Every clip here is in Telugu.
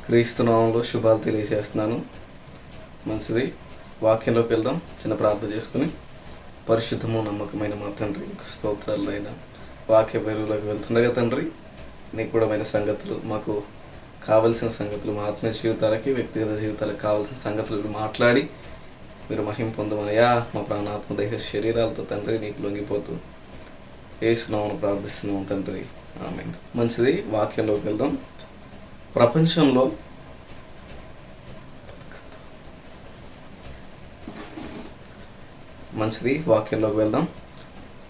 క్రీస్తునామంలో శుభాలు తెలియజేస్తున్నాను. మంచిది, వాక్యంలోకి వెళ్దాం. చిన్న ప్రార్థన చేసుకుని, పరిశుద్ధము నమ్మకమైన మా తండ్రి, స్తోత్రాలైన వాక్య బరువులోకి వెళ్తుండగా తండ్రి, నీకు కూడా సంగతులు, మాకు కావలసిన సంగతులు, మా ఆత్మీయ జీవితాలకి, వ్యక్తిగత జీవితాలకు కావాల్సిన సంగతులు మాట్లాడి మీరు మహిమ పొందమనయా. మా ప్రాణాత్మ దేహ శరీరాలతో తండ్రి నీకు లొంగిపోతూ యేసునామమున ప్రార్థిస్తున్నాం తండ్రి, ఆమేన్. మంచిది, వాక్యంలోకి వెళ్దాం. ప్రపంచంలో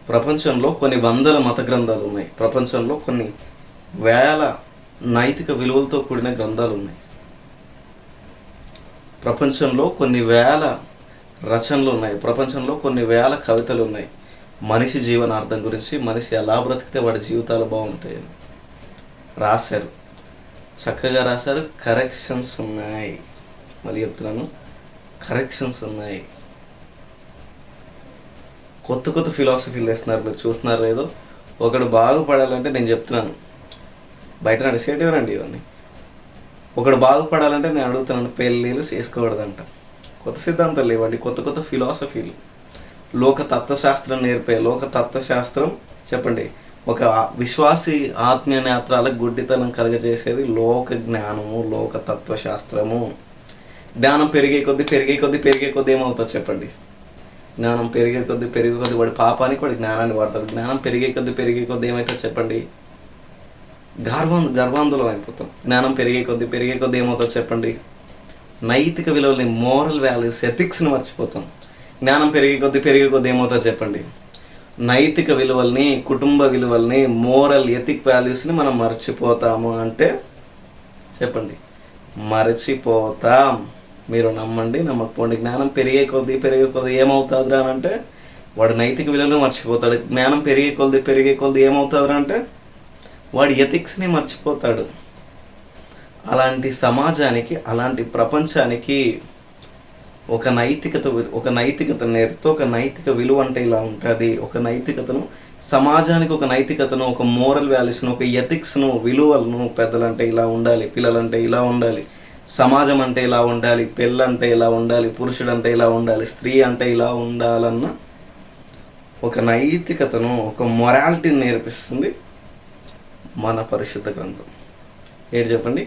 ప్రపంచంలో కొన్ని వందల మత గ్రంథాలు ఉన్నాయి. ప్రపంచంలో కొన్ని వేల నైతిక విలువలతో కూడిన గ్రంథాలు ఉన్నాయి. ప్రపంచంలో కొన్ని వేల రచనలు ఉన్నాయి. ప్రపంచంలో కొన్ని వేల కవితలు ఉన్నాయి. మనిషి జీవనార్థం గురించి, మనిషి ఎలా బ్రతికితే వాడి జీవితాలు బాగుంటాయని రాశారు. చక్కగా రాశారు. కరెక్షన్స్ ఉన్నాయి. మళ్ళీ చెప్తున్నాను, కరెక్షన్స్ ఉన్నాయి. కొత్త కొత్త ఫిలాసఫీలు వేస్తున్నారు. మీరు చూస్తున్నారు లేదో. ఒకడు బాగుపడాలంటే, నేను చెప్తున్నాను, బయట నడిచేటివరండి ఇవన్నీ. ఒకడు బాగుపడాలంటే నేను అడుగుతున్నాను, పెళ్ళిళ్ళు చేసుకోకూడదంట. కొత్త సిద్ధాంతాలు లేవండి, కొత్త కొత్త ఫిలాసఫీలు. లోక తత్వశాస్త్రం నేర్పే లోక తత్వశాస్త్రం చెప్పండి. ఒక విశ్వాసి ఆత్మీయ నేత్రాలకు గుడ్డితనం కలగజేసేది లోక జ్ఞానము, లోక తత్వశాస్త్రము. జ్ఞానం పెరిగే కొద్దీ ఏమవుతుంది చెప్పండి? జ్ఞానం పెరిగే కొద్దీ వాడి పాపానికి వాడి జ్ఞానాన్ని వాడతాడు. జ్ఞానం పెరిగే కొద్దీ ఏమవుతుంది చెప్పండి? గర్వాంధులం అయిపోతాం. జ్ఞానం పెరిగే కొద్దీ ఏమవుతుంది చెప్పండి? నైతిక విలువల్ని, మోరల్ వాల్యూస్, ఎథిక్స్ని మర్చిపోతాం. జ్ఞానం పెరిగే కొద్దీ ఏమవుతుంది చెప్పండి? నైతిక విలువల్ని, కుటుంబ విలువల్ని, మోరల్ ఎథిక్ వాల్యూస్ని మనం మర్చిపోతాము అంటే చెప్పండి, మర్చిపోతాం. మీరు నమ్మండి, నమ్మకపోండి. జ్ఞానం పెరిగే కొద్దీ ఏమవుతుంది అని అంటే వాడు నైతిక విలువలు మర్చిపోతాడు. జ్ఞానం పెరిగే కొద్దీ ఏమవుతుంది అంటే వాడి ఎథిక్స్ని మర్చిపోతాడు. అలాంటి సమాజానికి, అలాంటి ప్రపంచానికి ఒక నైతికత నేర్పుతూ, ఒక నైతిక విలువ అంటే ఇలా ఉంటుంది. ఒక నైతికతను సమాజానికి, ఒక నైతికతను, ఒక మోరల్ వాల్యూస్ను, ఒక ఎథిక్స్ను, విలువలను, పెద్దలంటే ఇలా ఉండాలి, పిల్లలంటే ఇలా ఉండాలి, సమాజం అంటే ఇలా ఉండాలి, పెళ్ళంటే ఇలా ఉండాలి, పురుషుడంటే ఇలా ఉండాలి, స్త్రీ అంటే ఇలా ఉండాలన్న ఒక నైతికతను, ఒక మొరాలిటీని నేర్పిస్తుంది మన పరిశుద్ధ గ్రంథం. ఏంటి చెప్పండి?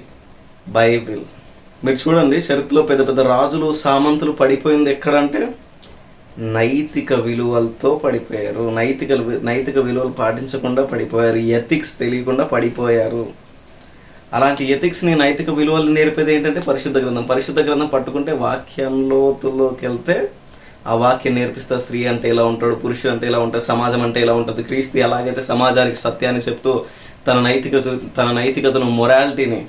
బైబిల్. మీరు చూడండి, చరిత్రలో పెద్ద పెద్ద రాజులు, సామంతులు పడిపోయింది ఎక్కడంటే నైతిక విలువలతో పడిపోయారు. నైతిక విలువలు పాటించకుండా పడిపోయారు. ఎథిక్స్ తెలియకుండా పడిపోయారు. అలాంటి ఎథిక్స్ని, నైతిక విలువలు నేర్పేది ఏంటంటే పరిశుద్ధ గ్రంథం. పరిశుద్ధ గ్రంథం పట్టుకుంటే వాక్యంలోతుల్లోకి వెళ్తే ఆ వాక్యం నేర్పిస్తా. స్త్రీ అంటే ఇలా ఉంటాడు, పురుషుడు అంటే ఇలా ఉంటాడు, సమాజం అంటే ఇలా ఉంటుంది. క్రీస్తు ఎలాగైతే సమాజానికి సత్యాన్ని చెప్తూ తన నైతికతను, మొరాలిటీని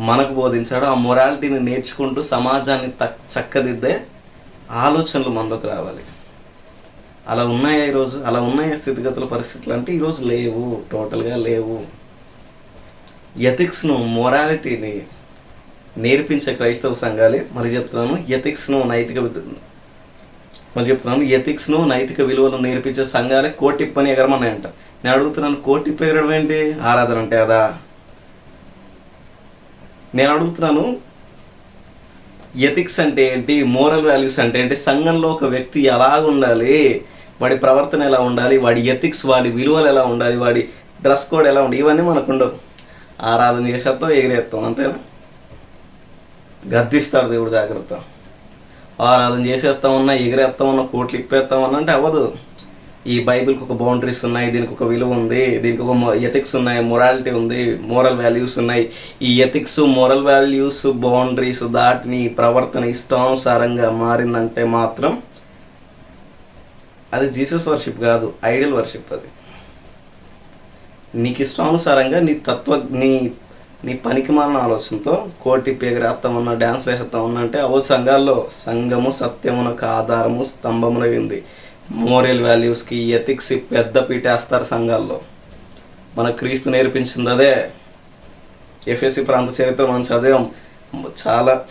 మనకు బోధించాడు. ఆ మొరాలిటీని నేర్చుకుంటూ సమాజాన్ని చక్కదిద్దే ఆలోచనలు మనలోకి రావాలి. అలా ఉన్నాయా ఈరోజు? అలా ఉన్నాయా స్థితిగతుల, పరిస్థితులు అంటే ఈరోజు లేవు, టోటల్గా లేవు. ఎథిక్స్ను, మొరాలిటీని నేర్పించే క్రైస్తవ సంఘాలే ఎథిక్స్ను నైతిక విలువలు నేర్పించే సంఘాలే కోటిప్పని ఎగరమన్నాయంట. నేను అడుగుతున్నాను, కోటిప్ప ఎగరడం ఏంటి? ఆరాధన అంటే అదా? నేను అడుగుతున్నాను, ఎథిక్స్ అంటే ఏంటి? మోరల్ వాల్యూస్ అంటే ఏంటి? సంఘంలో ఒక వ్యక్తి ఎలాగ ఉండాలి, వాడి ప్రవర్తన ఎలా ఉండాలి, వాడి ఎథిక్స్, వాడి విలువలు ఎలా ఉండాలి, వాడి డ్రెస్ కోడ్ ఎలా ఉండాలి, ఇవన్నీ మనకు ఉండవు. ఆరాధన చేసేస్తాం, ఎగిరేస్తాం, అంతేనా? గద్దిస్తాడు దేవుడు, జాగ్రత్త. ఆరాధన చేసేస్తామన్నా, ఎగిరేస్తామన్నా, కోట్లు ఇప్పేస్తామన్నా అంటే అవ్వదు. ఈ బైబిల్కి ఒక బౌండరీస్ ఉన్నాయి, దీనికి ఒక విలువ ఉంది, దీనికి ఒక ఎథిక్స్ ఉన్నాయి, మొరాలిటీ ఉంది, మోరల్ వాల్యూస్ ఉన్నాయి. ఈ ఎథిక్స్, మోరల్ వాల్యూస్, బౌండరీస్ దాటిని ప్రవర్తన ఇష్టానుసారంగా మారిందంటే మాత్రం అది జీసస్ వర్షిప్ కాదు, ఐడల్ వర్షిప్. అది నీకు ఇష్టానుసారంగా నీ పనికి మాలిన ఆలోచనతో కోటి ఎగరేస్తామన్నా, డ్యాన్స్ వేసేస్తామన్నా అంటే సంఘాల్లో సంఘము సత్యమునకు ఆధారము, స్తంభమున ఉంది. మోరల్ వాల్యూస్కి, ఎథిక్స్కి పెద్ద పీటేస్తారు సంఘాల్లో. మన క్రీస్తు నేర్పించింది అదే. ఎఫెసీ ప్రాంత చరిత్ర మనం చదివాం.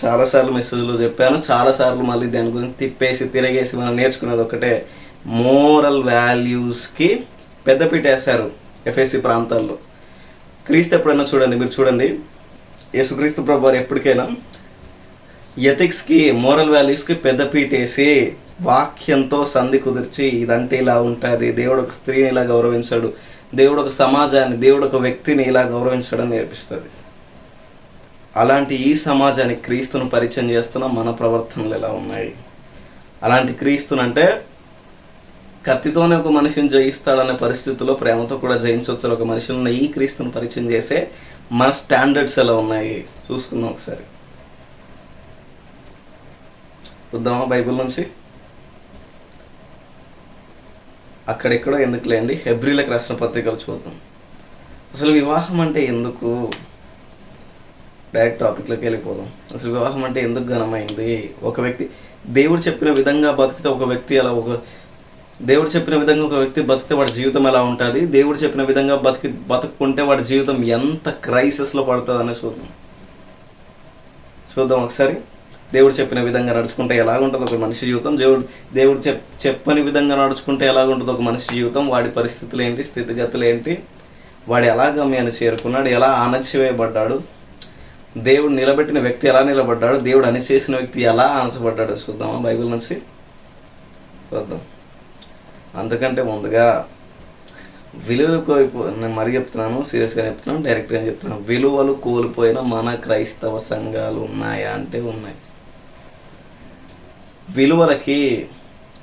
చాలాసార్లు మెసేజ్లో చెప్పాను, చాలాసార్లు మళ్ళీ దాని గురించి తిరిగేసి మనం నేర్చుకునేది ఒకటే. మోరల్ వాల్యూస్కి పెద్దపీట వేశారు ఎఫెసీ ప్రాంతాల్లో. క్రీస్తు ఎప్పుడైనా చూడండి, మీరు చూడండి, యేసుక్రీస్తు ప్రభు వారు ఎప్పటికైనా ఎథిక్స్కి, మోరల్ వాల్యూస్కి పెద్దపీట వేసి వాక్యంతో సంధి కుదిర్చి ఇదంటే ఇలా ఉంటుంది, దేవుడు ఒక స్త్రీని ఇలా గౌరవించాడు, దేవుడు ఒక సమాజాన్ని, దేవుడు ఒక వ్యక్తిని ఇలా గౌరవించడం నేర్పిస్తుంది. అలాంటి ఈ సమాజానికి క్రీస్తును పరిచయం చేస్తున్న మన ప్రవర్తనలు ఎలా ఉన్నాయి? అలాంటి క్రీస్తునంటే కత్తితోనే ఒక మనిషిని జయిస్తాడనే పరిస్థితుల్లో ప్రేమతో కూడా జయించవచ్చు ఒక మనిషిని ఉన్న ఈ క్రీస్తును పరిచయం చేసే మన స్టాండర్డ్స్ ఎలా ఉన్నాయి చూసుకుందాం ఒకసారి. చూద్దామా బైబిల్ నుంచి? అక్కడెక్కడో ఎందుకులేండి, హెబ్రీలకు రాసిన పత్రికలు చూద్దాం. అసలు వివాహం అంటే ఎందుకు? డైరెక్ట్ టాపిక్లోకి వెళ్ళిపోదాం. అసలు వివాహం అంటే ఎందుకు ఘనమైంది? ఒక వ్యక్తి దేవుడు చెప్పిన విధంగా బతికితే ఒక వ్యక్తి అలా దేవుడు చెప్పిన విధంగా ఒక వ్యక్తి బతికితే వాడి జీవితం ఎలా ఉంటుంది, దేవుడు చెప్పిన విధంగా బతుకుంటే వాడి జీవితం ఎంత క్రైసిస్లో పడుతుందని చూద్దాం ఒకసారి. దేవుడు చెప్పిన విధంగా నడుచుకుంటే ఎలాగుంటుంది ఒక మనిషి జీవితం, దేవుడు చెప్పని విధంగా నడుచుకుంటే ఎలాగుంటుంది ఒక మనిషి జీవితం, వాడి పరిస్థితులు ఏంటి, స్థితిగతులు ఏంటి, వాడు ఎలా గమ్యాన్ని చేరుకున్నాడు, ఎలా అణచివేయబడ్డాడు, దేవుడు నిలబెట్టిన వ్యక్తి ఎలా నిలబడ్డాడు, దేవుడు అణిచేసిన వ్యక్తి ఎలా అణచబడ్డాడు చూద్దామా బైబిల్ నుంచి? చూద్దాం. అందుకంటే ముందుగా విలువలు నేను మరీ చెప్తున్నాను, సీరియస్గా చెప్తున్నాను, డైరెక్ట్గా చెప్తున్నాను. విలువలు కోల్పోయిన మన క్రైస్తవ సంఘాలు ఉన్నాయా అంటే ఉన్నాయి. విలువలకి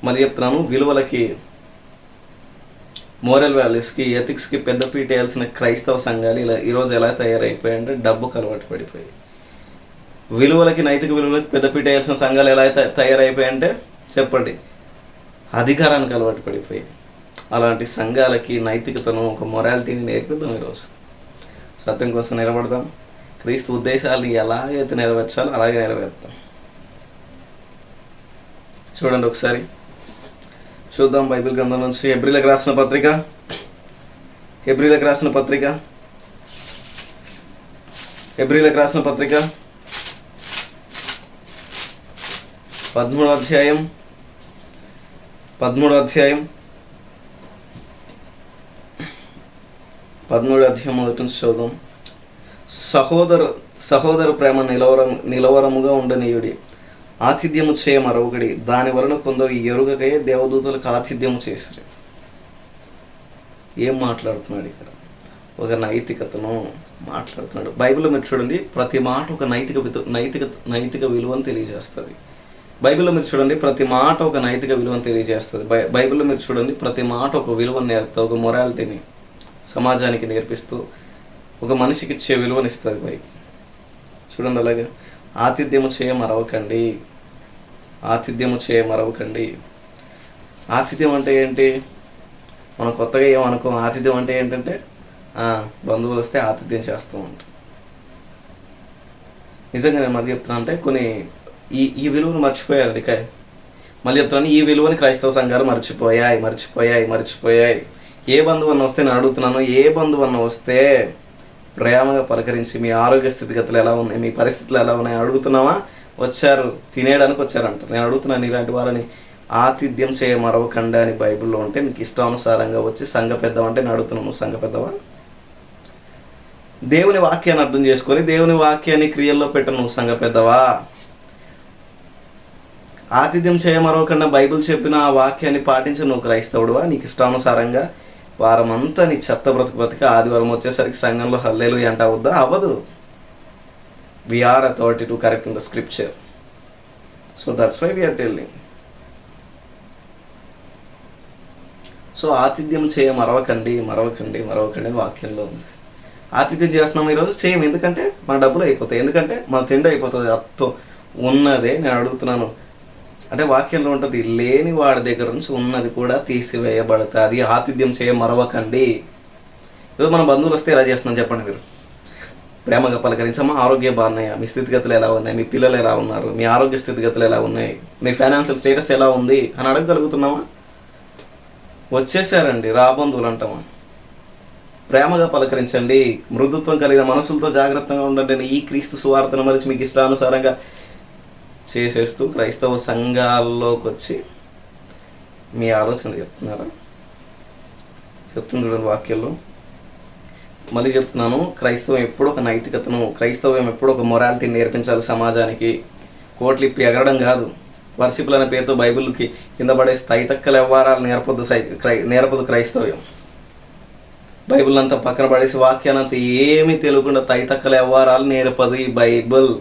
మరీ చెప్తున్నాను, విలువలకి, మోరల్ వాల్యూస్కి, ఎథిక్స్కి పెద్దపీట వేయాల్సిన క్రైస్తవ సంఘాలు ఇలా ఈరోజు ఎలా తయారైపోయాయంటే డబ్బుకు అలవాటు పడిపోయి. విలువలకి, నైతిక విలువలకి పెద్దపీట వేయాల్సిన సంఘాలు ఎలా తయారైపోయాయంటే చెప్పండి, అధికారానికి అలవాటు పడిపోయి. అలాంటి సంఘాలకి నైతికతను, ఒక మొరాలిటీని నేర్పిద్దాం. ఈరోజు సత్యం కోసం నిలబడదాం. క్రీస్తు ఉద్దేశాలను ఎలాగైతే నెరవేర్చాలో అలాగే నెరవేర్తాం. చూడండి ఒకసారి చూద్దాం బైబిల్ గ్రంథం నుంచి. హెబ్రీలకు రాసిన పత్రిక 13వ అధ్యాయం 13వ అధ్యాయం మొదటి నుంచి చూద్దాం. సహోదర ప్రేమ నిలవరముగా ఉండనీయుడి, ఆతిథ్యము చేయ మరొకటి, దాని వలన కొందరు ఎరుగకయే దేవదూతలకు ఆతిథ్యము చేసిరి. ఏం మాట్లాడుతున్నాడు ఇక్కడ? ఒక నైతికతను మాట్లాడుతున్నాడు. బైబిల్లో మీరు చూడండి, ప్రతి మాట ఒక నైతిక విలువను తెలియజేస్తుంది. బైబిల్లో మీరు చూడండి, ప్రతి మాట ఒక నైతిక విలువను తెలియజేస్తుంది. బైబిల్లో మీరు చూడండి, ప్రతి మాట ఒక విలువను నేర్పుతుంది, ఒక మొరాలిటీని సమాజానికి నేర్పిస్తూ ఒక మనిషికి ఇచ్చే విలువనిస్తుంది బైబిల్. చూడండి అలాగే, ఆతిథ్యము చేయ మరవకండి. ఆతిథ్యం అంటే ఏంటి? మనం కొత్తగా ఏమనుకోం. ఆతిథ్యం అంటే ఏంటంటే బంధువులు వస్తే ఆతిథ్యం చేస్తామంట. నిజంగా నేను మళ్ళీ చెప్తున్నా, అంటే కొన్ని ఈ విలువను మర్చిపోయారు. మళ్ళీ చెప్తున్నాను, ఈ విలువని క్రైస్తవ సంఘాలు మర్చిపోయాయి. ఏ బంధువు అన్న వస్తే నేను అడుగుతున్నాను, ఏ బంధువు అన్న వస్తే ప్రేమగా పలకరించి మీ ఆరోగ్య స్థితిగతులు ఎలా ఉన్నాయి, మీ పరిస్థితులు ఎలా ఉన్నాయి అడుగుతున్నావా? వచ్చారు, తినేయడానికి వచ్చారంట. నేను అడుగుతున్నాను, ఇలాంటి వాళ్ళని ఆతిథ్యం చేయ మరవకండి అని బైబిల్లో ఉంటే నీకు ఇష్టానుసారంగా వచ్చి సంఘ పెద్దవంటే నేను అడుగుతున్నావు, నువ్వు సంఘ పెద్దవా? దేవుని వాక్యాన్ని అర్థం చేసుకొని దేవుని వాక్యాన్ని క్రియల్లో పెట్టు, నువ్వు సంఘ పెద్దవా? ఆతిథ్యం చేయ మరవకుండా బైబిల్ చెప్పిన ఆ వాక్యాన్ని పాటించి నువ్వు క్రైస్తవుడువా? నీకు ఇష్టానుసారంగా వారం అంతా నీ చెత్త బ్రతికి ఆదివారం వచ్చేసరికి సంఘంలో హల్లెలూయా అంట అవుద్దా? అవ్వదు. We are authority to correct in the scripture. So that's why we are telling. So ఆతిథ్యం చేయ మరవకండి వాక్యంలో ఉంది. ఆతిథ్యం చేస్తున్నాం ఈరోజు చేయం, ఎందుకంటే మన డబ్బులు అయిపోతాయి, ఎందుకంటే మన తిండి అయిపోతుంది. అత్తో ఉన్నదే నేను అడుగుతున్నాను, అంటే వాక్యంలో ఉంటుంది, లేని వాడి దగ్గర నుంచి ఉన్నది కూడా తీసివేయబడుతుంది. ఆతిథ్యం చేయ మరవకండి. ఈరోజు మన బంధువులు వస్తే ఎలా చేస్తున్నాం చెప్పండి మీరు? ప్రేమగా పలకరించమా? ఆరోగ్య బాగున్నాయా? మీ స్థితిగతులు ఎలా ఉన్నాయి? మీ పిల్లలు ఎలా ఉన్నారు? మీ ఆరోగ్య స్థితిగతులు ఎలా ఉన్నాయి? మీ ఫైనాన్షియల్ స్టేటస్ ఎలా ఉంది అని అడగగలుగుతున్నామా? వచ్చేసారండి రా బంధువులు అంటామా? ప్రేమగా పలకరించండి, మృదుత్వం కలిగిన మనసులతో జాగ్రత్తగా ఉండండి. ఈ క్రీస్తు సువార్తను మరిచి మీకు ఇష్టానుసారంగా చేసేస్తూ క్రైస్తవ సంఘాల్లోకి వచ్చి మీ ఆలోచన చెప్తున్నారా? చెప్తుంది చూడండి వాక్యంలో, మళ్ళీ చెప్తున్నాను, క్రైస్తవం ఎప్పుడూ ఒక నైతికతను, క్రైస్తవం ఎప్పుడూ ఒక మొరాలిటీని నేర్పించాలి సమాజానికి. కోట్లు ఇప్పి ఎగరడం కాదు. వర్షిపులు అనే పేరుతో బైబిల్కి కింద పడే తైతక్కల వ్యవహారాలు నేర్పదు క్రైస్తవ్యం. బైబిల్ అంతా పక్కన పడేసి వాక్యాన్ని అంతా ఏమీ తెలియకుండా తైతక్కల వ్యవహారాలు నేర్పదు ఈ బైబిల్.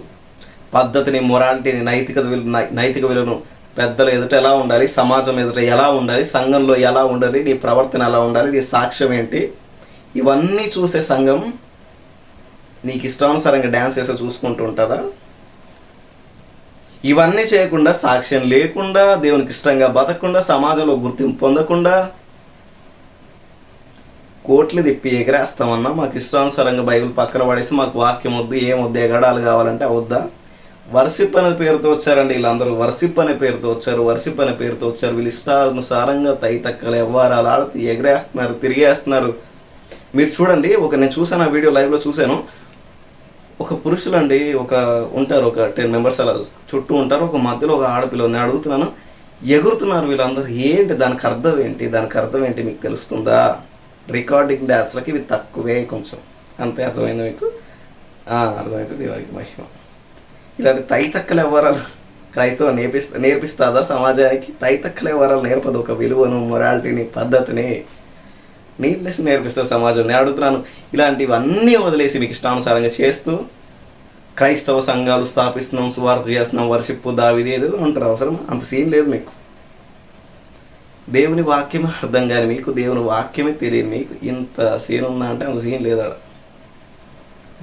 పద్ధతిని, మొరాలిటీని, నైతిక విలువను, పెద్దలు ఎదుట ఎలా ఉండాలి, సమాజం ఎదుట ఎలా ఉండాలి, సంఘంలో ఎలా ఉండాలి, నీ ప్రవర్తన ఎలా ఉండాలి, నీ సాక్ష్యం ఏంటి, ఇవన్నీ చూసే సంఘం నీకు ఇష్టానుసారంగా డ్యాన్స్ చేస్తే చూసుకుంటూ ఉంటుందా? ఇవన్నీ చేయకుండా, సాక్ష్యం లేకుండా, దేవునికి ఇష్టంగా బతకకుండా, సమాజంలో గుర్తింపు పొందకుండా కోట్లు తిప్పి ఎగరేస్తామన్నా మాకు ఇష్టానుసారంగా బైబిల్ పక్కన పడేసి మాకు వాక్యం వద్దు, ఏమొద్దు, ఎగడాలు కావాలంటే అవద్దా? వర్షిప్ అనే పేరుతో వచ్చారండి వీళ్ళందరూ. వర్షిప్ అనే పేరుతో వచ్చారు. వీళ్ళు ఇష్టానుసారంగా తైతక్కల వ్యవహారాలు ఆడుతూ ఎగరేస్తున్నారు, తిరిగేస్తున్నారు. మీరు చూడండి, నేను చూసాను ఆ వీడియో, లైవ్లో చూశాను. ఒక పురుషులండి, ఉంటారు, ఒక 10 మెంబర్స్ అలా చుట్టూ ఉంటారు. ఒక మధ్యలో ఒక ఆడపిల్ల. నేను అడుగుతున్నాను, ఎగురుతున్నారు వీళ్ళందరూ. ఏంటి దానికి అర్థం ఏంటి మీకు తెలుస్తుందా? రికార్డింగ్ డ్యాన్స్లకి ఇవి తక్కువే కొంచెం, అంతే. అర్థమైంది మీకు? అర్థమైతే దేవునికి మహిమ. ఇలాంటి తైతక్కల వ్యవహారాలు క్రైస్తవం నేర్పిస్తుందా సమాజానికి? తైతక్కల వ్యవహారాలు నేర్పదు. ఒక విలువను, మొరాలిటీని, పద్ధతిని, నీట్నెస్ నేర్పిస్తుంది సమాజం. నేను అడుగుతున్నాను, ఇలాంటివన్నీ వదిలేసి మీకు ఇష్టానుసారంగా చేస్తూ క్రైస్తవ సంఘాలు స్థాపిస్తున్నాం, సువార్త చేస్తున్నాం, వర్షిప్పు, దావీదు ఏదో అంటారు. అవసరం? అంత సీన్ లేదు మీకు. దేవుని వాక్యమే అర్థం కానీ మీకు, దేవుని వాక్యమే తెలియదు మీకు. ఇంత సీన్ ఉందా అంటే అంత సీన్ లేదా?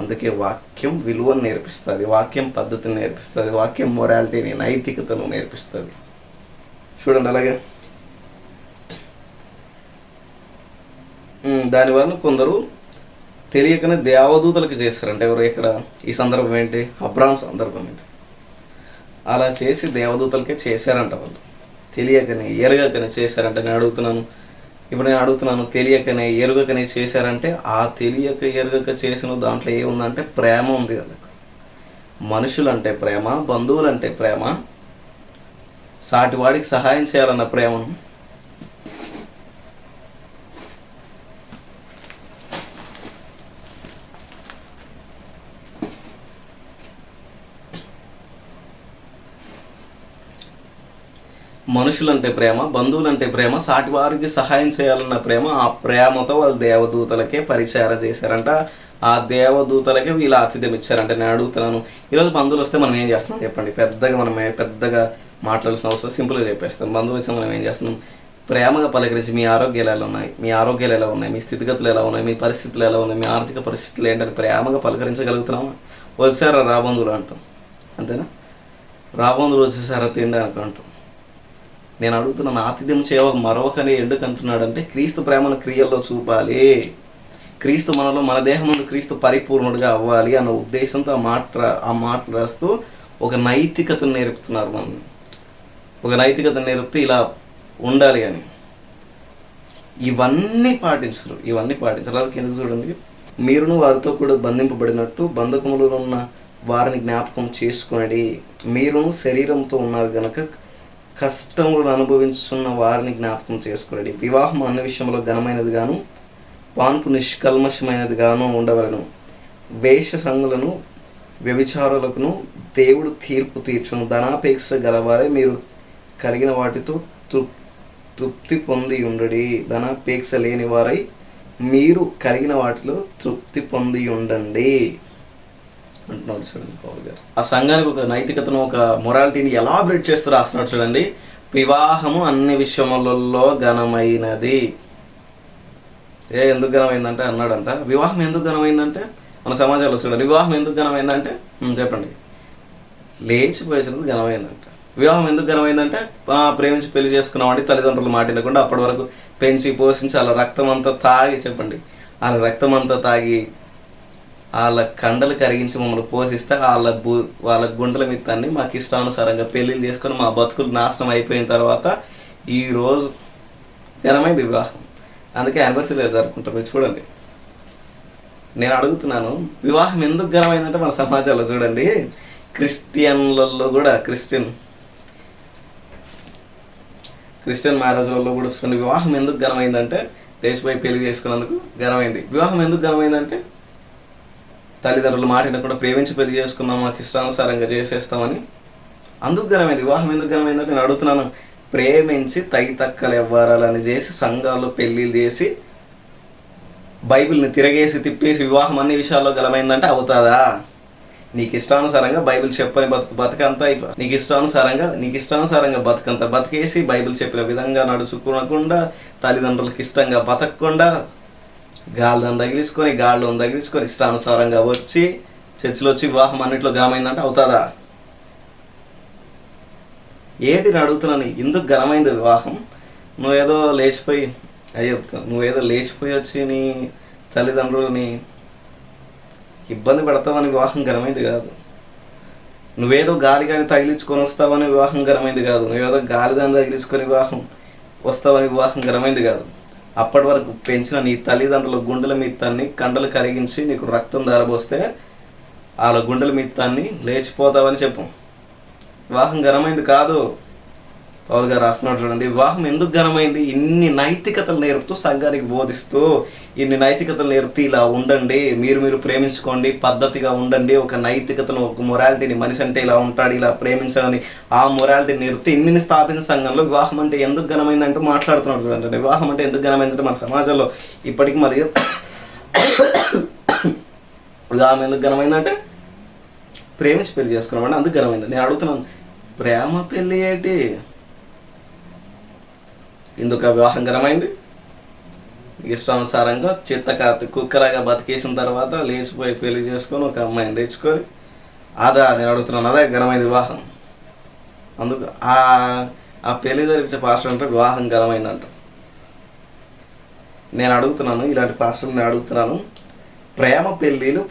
అందుకే వాక్యం విలువను నేర్పిస్తుంది, వాక్యం పద్ధతిని నేర్పిస్తుంది, వాక్యం మొరాలిటీని, నైతికతను నేర్పిస్తుంది. చూడండి అలాగే. దానివల్ల కొందరు తెలియకనే దేవదూతలకు చేస్తారంటే ఎవరు? ఇక్కడ ఈ సందర్భం ఏంటి? అబ్రాహాం సందర్భం ఏంటి? అలా చేసి దేవదూతలకే చేశారంట వాళ్ళు. తెలియకనే, ఎరగకనే చేశారంటే నేను అడుగుతున్నాను, తెలియకనే, ఎరుగకనే చేశారంటే ఆ తెలియక, ఎరగక చేసిన దాంట్లో ఏముందంటే ప్రేమ ఉంది కదా. మనుషులంటే ప్రేమ, బంధువులంటే ప్రేమ, సాటివాడికి సహాయం చేయాలన్న ప్రేమను మనుషులంటే ప్రేమ, బంధువులంటే ప్రేమ, సాటి వారికి సహాయం చేయాలన్న ప్రేమ, ఆ ప్రేమతో వాళ్ళు దేవదూతలకే పరిచారం చేశారంట. ఆ దేవదూతలకే వీళ్ళు ఆతిథ్యం ఇచ్చారంటే నేను అడుగుతున్నాను, ఈరోజు బంధువులు వస్తే మనం ఏం చేస్తున్నాం చెప్పండి? పెద్దగా మాట్లాడాల్సిన అవసరం, సింపుల్గా చెప్పేస్తాం. బంధువులు వస్తే మనం ఏం చేస్తున్నాం? ప్రేమగా పలకరించి మీ ఆరోగ్యాలు ఎలా ఉన్నాయి, మీ స్థితిగతులు ఎలా ఉన్నాయి, మీ పరిస్థితులు ఎలా ఉన్నాయి, మీ ఆర్థిక పరిస్థితులు ఏంటని ప్రేమగా పలకరించగలుగుతున్నామా? వచ్చారా రాబంధువులు అంటాం, అంతేనా? రాబంధువులు వచ్చేసారా తిండి అనుకుంటాం. నేను అడుగుతున్నాను, ఆతిథ్యం చేయక మరొకని ఎందుకు అంటున్నాడంటే క్రీస్తు ప్రేమను క్రియల్లో చూపాలి, క్రీస్తు మనలో, మన దేహం ముందు క్రీస్తు పరిపూర్ణుడిగా అవ్వాలి అన్న ఉద్దేశంతో ఆ మాటలు రాస్తూ ఒక నైతికతను నేర్పుతున్నారు. ఒక నైతికతను నేర్పుతూ ఇలా ఉండాలి అని. ఇవన్నీ పాటించరు. అది కిందకు చూడండి. మీరును వారితో కూడా బంధింపబడినట్టు బంధకములో ఉన్న వారిని జ్ఞాపకం చేసుకునడి. మీరును శరీరంతో ఉన్నారు గనక కష్టములను అనుభవించున్న వారిని జ్ఞాపకం చేసుకునడి. వివాహం అన్ని విషయంలో ఘనమైనది గాను, పాన్పు నిష్కల్మషమైనది గాను ఉండవలను. వేష సంగులను, వ్యభిచారులకును దేవుడు తీర్పు తీర్చును. ధనాపేక్ష గలవారే మీరు కలిగిన వాటితో తృప్తి పొంది ఉండడి. ధనాపేక్ష లేని వారై మీరు కలిగిన వాటిలో తృప్తి పొంది ఉండండి అంటున్నాడు. చూడండి పౌల్ గారు ఆ సంఘానికి ఒక నైతికతను, ఒక మొరాలిటీని ఎలా బ్రేక్ చేస్తూ రాస్తున్నాడు చూడండి. వివాహము అన్ని విషయములలో ఘనమైనది. ఎందుకు ఘనమైందంటే అన్నాడంట. వివాహం ఎందుకు ఘనమైందంటే మన సమాజంలో చూడండి, వివాహం ఎందుకు ఘనమైందంటే చెప్పండి, లేచిపోయేసినందుకు ఘనమైందంట. వివాహం ఎందుకు ఘనమైందంటే ప్రేమించి పెళ్లి చేసుకున్నామంటే తల్లిదండ్రులు మాట వినకుండా అప్పటి వరకు పెంచి పోషించి వాళ్ళ రక్తం అంతా తాగి, చెప్పండి, వాళ్ళ రక్తం అంతా తాగి వాళ్ళ కండలు కరిగించి మమ్మల్ని పోషిస్తే వాళ్ళ గుండెల మిత్తాన్ని మాకు ఇష్టానుసారంగా పెళ్ళిళ్ళు చేసుకొని మా బతుకులు నాశనం అయిపోయిన తర్వాత ఈరోజు ఘనమైంది వివాహం. అందుకే యానివర్సరీ జరుపుకుంటారు. మీరు చూడండి, నేను అడుగుతున్నాను, వివాహం ఎందుకు ఘనమైందంటే మన సమాజంలో చూడండి, క్రిస్టియన్లలో కూడా క్రిస్టియన్ మ్యారేజ్లలో కూడా చూడండి, వివాహం ఎందుకు ఘనమైందంటే లేచిపోయి పెళ్లి చేసుకున్నందుకు ఘనమైంది. వివాహం ఎందుకు ఘనమైందంటే తల్లిదండ్రులు మాట వినకుండా ప్రేమించి పెళ్లి చేసుకున్నాం, మాకు ఇష్టానుసారంగా చేసేస్తామని అందుకు ఘనమైంది. వివాహం ఎందుకు ఘనమైందంటే నేను అడుగుతున్నాను, ప్రేమించి తక్కలు వ్యవహారాలని చేసి సంఘాల్లో పెళ్ళిళ్ళు చేసి బైబిల్ని తిరగేసి తిప్పేసి వివాహం అన్ని విషయాల్లో ఘనమైందంటే అవుతుందా? నీకు ఇష్టానుసారంగా బైబిల్ చెప్పని బతుకంతా నీకు ఇష్టానుసారంగా బతుకంతా బతికేసి బైబిల్ చెప్పిన విధంగా నడుచుకోకుండా తల్లిదండ్రులకు ఇష్టంగా బతకకుండా గాళ్ళని తగిలించుకొని ఇష్టానుసారంగా వచ్చి చర్చిలో వచ్చి వివాహం అన్నింటిలో ఘనమైందంటే అవుతుందా? ఏంటి నేను అడుగుతున్నాను, ఎందుకు ఘనమైంది వివాహం? నువ్వేదో లేచిపోయి వచ్చి నీ తల్లిదండ్రులని ఇబ్బంది పడతావని వివాహం ఘనమైంది కాదు. నువ్వేదో గాలి కానీ తగిలించుకొని వస్తావని వివాహం ఘనమైంది కాదు. నువ్వేదో గాలి దాన్ని తగిలించుకొని వివాహం వస్తావని వివాహం ఘనమైంది కాదు. అప్పటి వరకు పెంచిన నీ తల్లిదండ్రుల గుండెల మిత్తాన్ని కండలు కరిగించి నీకు రక్తం దారబోస్తే వాళ్ళ గుండెల మిత్తాన్ని లేచిపోతావని చెప్పు. వివాహం ఘనమైంది కాదు. పౌలు గారు రాస్తున్నాడు చూడండి, వివాహం ఎందుకు ఘనమైంది? ఇన్ని నైతికతలు నేర్పుతూ సంఘానికి బోధిస్తూ ఇన్ని నైతికతలు నేర్పుతూ ఇలా ఉండండి, మీరు ప్రేమించుకోండి, పద్ధతిగా ఉండండి, ఒక నైతికతను ఒక మొరాలిటీని, మనిషి అంటే ఇలా ఉంటాడు, ఇలా ప్రేమించాలని ఆ మొరాలిటీని నేర్పుతూ ఇన్ని స్థాపించిన సంఘంలో వివాహం అంటే ఎందుకు ఘనమైందంటూ మాట్లాడుతున్నాడు చూడండి. వివాహం అంటే ఎందుకు ఘనమైందంటే మన సమాజంలో ఇప్పటికీ మరి వివాహం ఎందుకు ఘనమైందంటే ప్రేమించి పెళ్లి చేసుకున్నామంటే అందుకు ఘనమైంది. నేను అడుగుతున్నాను, ప్రేమ పెళ్ళి ఏంటి? ఎందుకు వివాహం ఘనమైంది? ఇష్టానుసారంగా చిత్తకార్తి కుక్కలాగా బతికేసిన తర్వాత లేచిపోయి పెళ్లి చేసుకొని ఒక అమ్మాయిని తెచ్చుకొని నేను అడుగుతున్నాను, అదే ఘనమైంది వివాహం. అందుకు ఆ పెళ్లి జరిపించే పాస్టర్ అంటే వివాహం ఘనమైందంట. నేను అడుగుతున్నాను, ఇలాంటి పాస్టర్ని అడుగుతున్నాను, ప్రేమ పెళ్ళిళ్ళు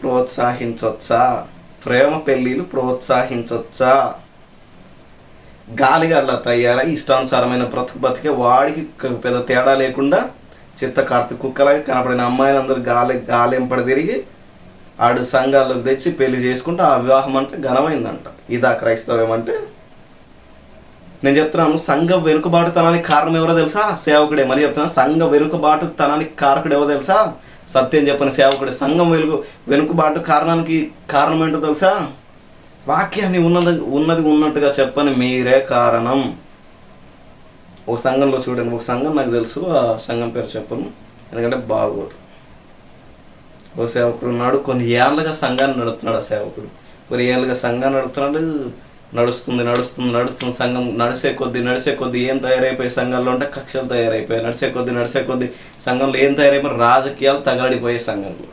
ప్రోత్సహించొచ్చా? గాలిగా అలా తయారై ఇష్టానుసారమైన బతికే వాడికి పెద్ద తేడా లేకుండా చిత్తకార్తి కుక్కలాగా కనపడిన అమ్మాయిలు అందరూ గాలెంపడి తిరిగి ఆడు సంఘాల్లోకి తెచ్చి పెళ్లి చేసుకుంటే ఆ వివాహం అంటే ఘనమైందంట. ఇదా క్రైస్తవం అంటే? నేను చెప్తున్నాను, సంఘ వెనుకబాటుతనానికి కారణం ఎవరో తెలుసా? సేవకుడే. మళ్ళీ చెప్తున్నాను, సంఘ వెనుకబాటుతనానికి కారకుడు ఎవరో తెలుసా? సత్యం చెప్పని సేవకుడే. సంఘం వెనుకబాటు కారణం ఏంటో తెలుసా? వాక్యాన్ని ఉన్నది ఉన్నట్టుగా చెప్పని మీరే కారణం. ఒక సంఘంలో చూడండి, ఒక సంఘం నాకు తెలుసు, ఆ సంఘం పేరు చెప్పను ఎందుకంటే బాగోదు. ఓ సేవకుడు ఉన్నాడు, కొన్ని ఏళ్ళగా సంఘాన్ని నడుపుతున్నాడు. ఆ సేవకుడు కొన్ని ఏళ్ళుగా సంఘాన్ని నడుపుతున్నాడు. నడుస్తుంది సంఘం. నడిచే కొద్దీ ఏం తయారైపోయి సంఘంలో అంటే కక్షలు తయారైపోయాయి. నడిచే కొద్దీ సంఘంలో ఏం తయారైపోయి రాజకీయాలు తగలడిపోయాయి. సంఘంలో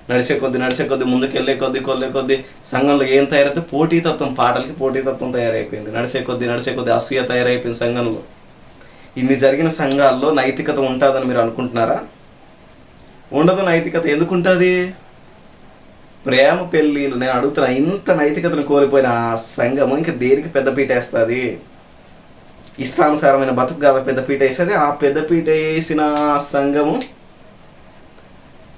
నడిచే కొద్దీ ముందుకెళ్ళే కొద్దీ సంఘంలో ఏం తయారైతే పోటీతత్వం, పాటలకి పోటీతత్వం తయారైపోయింది. నడిచే కొద్దీ అసూయ తయారైపోయింది సంఘంలో. ఇన్ని జరిగిన సంఘాల్లో నైతికత ఉంటుందని మీరు అనుకుంటున్నారా? ఉండదు. నైతికత ఎందుకుంటుంది? ప్రేమ పెళ్ళిళ్ళు. నేను అడుగుతున్నా, ఇంత నైతికతను కోల్పోయిన ఆ సంఘము ఇంకా దేనికి పెద్దపీట వేస్తుంది? ఇష్టానుసారమైన బతుకు కాదా పెద్దపీట వేసేది? ఆ పెద్దపీట వేసిన సంఘము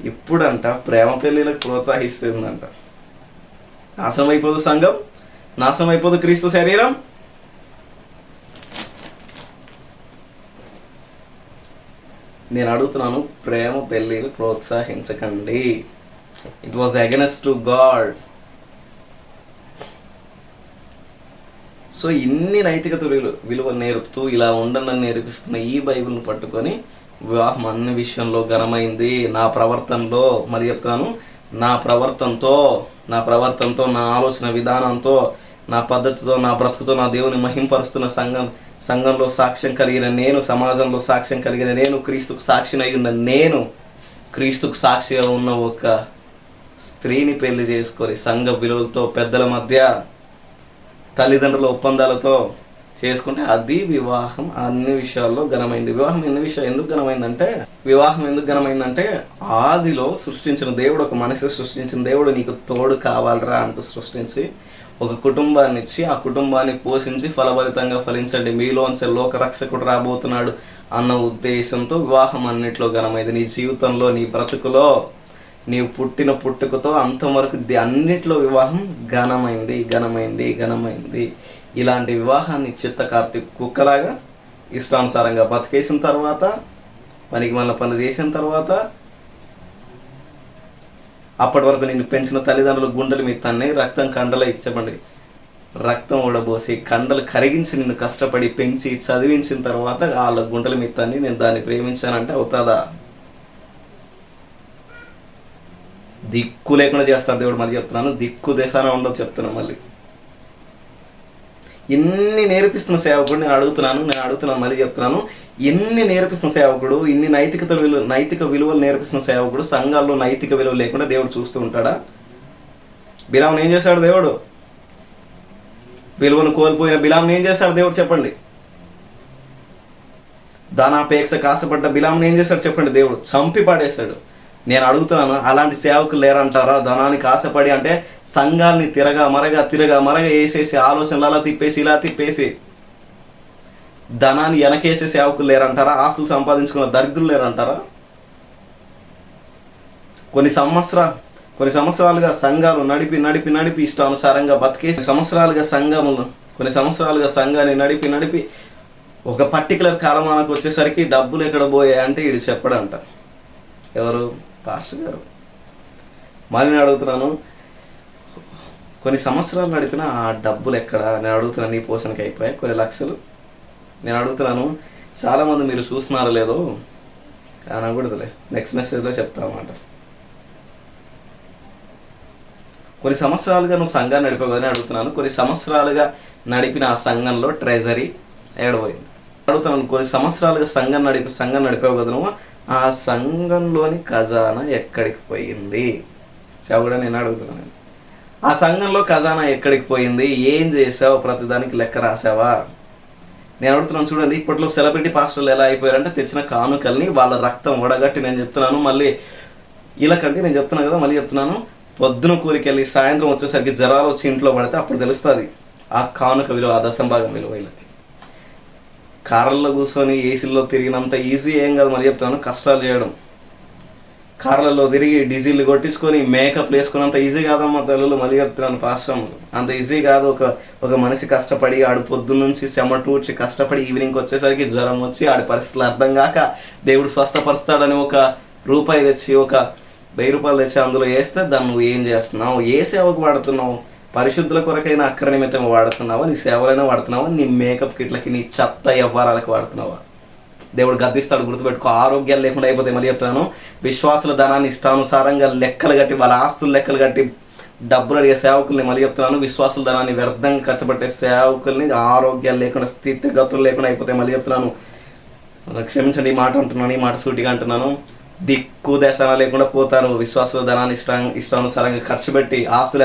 ఇప్పుడంట ప్రేమ పెళ్ళిళ్ళకి ప్రోత్సహిస్తుందంట. నాశనం అయిపోదు సంఘం, నాశనం అయిపోదు క్రీస్తు శరీరం. నేను అడుగుతున్నాను, ప్రేమ పెళ్ళిళ్ళు ప్రోత్సహించకండి. It was against to God. So ఇన్ని నైతికత విలువ నేర్పుతూ ఇలా ఉండనని నేర్పిస్తున్న ఈ బైబిల్ని పట్టుకొని వివాహం అన్ని విషయంలో ఘనమైంది. నా ప్రవర్తనలో, మరి చెప్తున్నాను, నా ప్రవర్తనతో నా ఆలోచన విధానంతో, నా పద్ధతితో, నా బ్రతుకుతో నా దేవుని మహింపరుస్తున్న సంఘంలో సాక్ష్యం కలిగిన నేను, సమాజంలో సాక్ష్యం కలిగిన నేను, క్రీస్తుకు సాక్షినై ఉన్న నేను, క్రీస్తుకు సాక్షిగా ఉన్న ఒక స్త్రీని పెళ్లి చేసుకొని సంఘ విలువలతో, పెద్దల మధ్య, తల్లిదండ్రుల ఒప్పందాలతో చేసుకుంటే అది వివాహం అన్ని విషయాల్లో ఘనమైంది. వివాహం ఎందుకు ఘనమైందంటే ఆదిలో సృష్టించిన దేవుడు, ఒక మనిషి సృష్టించిన దేవుడు నీకు తోడు కావాలరా అంటూ సృష్టించి ఒక కుటుంబాన్ని ఇచ్చి ఆ కుటుంబాన్ని పోషించి ఫలభరితంగా ఫలించండి, మీలోంచి లోకరక్షకుడు రాబోతున్నాడు అన్న ఉద్దేశంతో వివాహం అన్నిట్లో ఘనమైంది. నీ జీవితంలో, నీ బ్రతుకులో, నీవు పుట్టిన పుట్టుకతో అంతవరకు అన్నిట్లో వివాహం ఘనమైంది. ఇలాంటి వివాహాన్ని చిత్తకార్తి కుక్కలాగా ఇష్టానుసారంగా బతికేసిన తర్వాత పనికి మళ్ళీ పనులు చేసిన తర్వాత అప్పటి వరకు నిన్ను పెంచిన తల్లిదండ్రుల గుండెలు మీ తన్ని రక్తం కండలో ఇచ్చబండి రక్తం ఊడబోసి కండలు కరిగించి నిన్ను కష్టపడి పెంచి చదివించిన తర్వాత వాళ్ళ గుండెల మీ తన్ని నేను దాన్ని ప్రేమించానంటే అవుతుందా? దిక్కు లేకుండా చేస్తాడు దేవుడు. మళ్ళీ చెప్తున్నాను, దిక్కు దేశాన ఉండదు చెప్తున్నాను. మళ్ళీ ఎన్ని నేర్పిస్తున్న సేవకుడు నేను అడుగుతున్నాను మళ్ళీ చెప్తున్నాను, ఎన్ని నేర్పిస్తున్న సేవకుడు, ఇన్ని నైతిక విలువలు నేర్పిస్తున్న సేవకుడు సంఘాల్లో నైతిక విలువలు లేకుండా దేవుడు చూస్తూ ఉంటాడా? బిలామును ఏం చేశాడు దేవుడు? విలువను కోల్పోయిన బిలామును ఏం చేశాడు దేవుడు చెప్పండి? ధనాపేక్ష కాసపడ్డ బిలామును ఏం చేశాడు చెప్పండి? దేవుడు చంపి పాడేశాడు. నేను అడుగుతున్నాను, అలాంటి సేవకులు లేరంటారా? ధనానికి ఆశపడి అంటే సంఘాలని తిరగా మరగా వేసేసి ఆలోచనలు అలా తిప్పేసి ఇలా తిప్పేసి ధనాన్ని వెనకేసే సేవకులు లేరంటారా? ఆస్తులు సంపాదించుకున్న దరిద్రులు లేరంటారా? కొన్ని సంవత్సరాలుగా సంఘాలు నడిపి ఇష్టానుసారంగా బతికేసి కొన్ని సంవత్సరాలుగా సంఘాన్ని నడిపి ఒక పర్టికులర్ కాలమానకు వచ్చేసరికి డబ్బులు ఎక్కడ పోయాయంటే వీడు చెప్పడంట. ఎవరు? పాస్టర్ గారు. మళ్ళీ నేను అడుగుతున్నాను, కొన్ని సంవత్సరాలు నడిపిన ఆ డబ్బులు ఎక్కడ? నేను అడుగుతున్నాను, నీ పోషణకి అయిపోయాయి కొన్ని లక్షలు. నేను అడుగుతున్నాను, చాలామంది మీరు చూస్తున్నారో లేదో అనకూడదులే, నెక్స్ట్ మెసేజ్లో చెప్తా అన్నమాట. కొన్ని సంవత్సరాలుగా నువ్వు సంఘాన్ని నడిపేవని అడుగుతున్నాను. కొన్ని సంవత్సరాలుగా నడిపిన ఆ సంఘంలో ట్రెజరీ ఏడబోయింది అడుగుతున్నాను. కొన్ని సంవత్సరాలుగా సంఘం నడిపావు కదా నువ్వు, ఆ సంఘంలోని ఖజానా ఎక్కడికి పోయింది? సేవకుడా నేను అడుగుతున్నాను, ఆ సంఘంలో ఖజానా ఎక్కడికి పోయింది? ఏం చేసావు? ప్రతిదానికి లెక్క రాసావా? నేను అడుగుతున్నాను. చూడండి, ఇప్పట్లో సెలబ్రిటీ పాస్టర్లు ఎలా అయిపోయారంటే తెచ్చిన కానుకల్ని వాళ్ళ రక్తం వడగట్టి, నేను చెప్తున్నాను మళ్ళీ ఇలాకంటే నేను చెప్తున్నాను కదా, మళ్ళీ చెప్తున్నాను, పొద్దున కూలికెళ్ళి సాయంత్రం వచ్చేసరికి జ్వరాలు వచ్చి ఇంట్లో పడితే అప్పుడు తెలుస్తుంది ఆ కానుక విలువ, ఆ దశంభాగం విలువ. వీళ్ళకి కార్లలో కూర్చొని ఏసీల్లో తిరిగినంత ఈజీ ఏం కాదు. మళ్ళీ చెప్తాను, కష్టాలు చేయడం, కార్లలో తిరిగి డీజిల్ కొట్టించుకొని మేకప్లు వేసుకున్నంత ఈజీ కాదమ్మా తల్లులు. మళ్ళీ చెప్తున్నాను పాశ్రములు, అంత ఈజీ కాదు. ఒక మనిషి కష్టపడి ఆడు పొద్దున్న నుంచి చెమటూడ్చి కష్టపడి ఈవినింగ్ వచ్చేసరికి జ్వరం వచ్చి ఆడి పరిస్థితులు అర్థం కాక దేవుడు స్వస్థపరుస్తాడని ఒక రూపాయి తెచ్చి, ఒక 1000 రూపాయలు తెచ్చి అందులో వేస్తే దాన్ని నువ్వు ఏం చేస్తున్నావు? ఏ సేవకు వాడుతున్నావు? పరిశుద్ధుల కొరకైనా అక్కర నిమిత్తం వాడుతున్నావా? నీ సేవలైనా వాడుతున్నావా? నీ మేకప్ కిట్లకి, నీ చెత్త వ్యవహారాలకు వాడుతున్నావా? దేవుడు గద్దిస్తాడు, గుర్తుపెట్టుకో. ఆరోగ్యాలు లేకుండా అయిపోతే మళ్ళీ చెప్తాను, విశ్వాసుల ధనాన్ని ఇష్టానుసారంగా లెక్కలు కట్టి, వాళ్ళ ఆస్తులు లెక్కలు కట్టి డబ్బులు అడిగే సేవకుల్ని మళ్ళీ చెప్తున్నాను, విశ్వాసుల ధనాన్ని వ్యర్థంగా ఖర్చుపెట్టే సేవకుల్ని ఆరోగ్యాలు లేకుండా, స్థితిగతులు లేకుండా అయిపోతే మళ్ళీ చెప్తున్నాను. క్షమించండి ఈ మాట అంటున్నాను, ఈ మాట సూటిగా అంటున్నాను. దిక్కు దశన లేకుండా పోతారు. విశ్వాసుల ధనాన్ని ఇష్టానుసారంగా ఖర్చు పెట్టి ఆస్తులు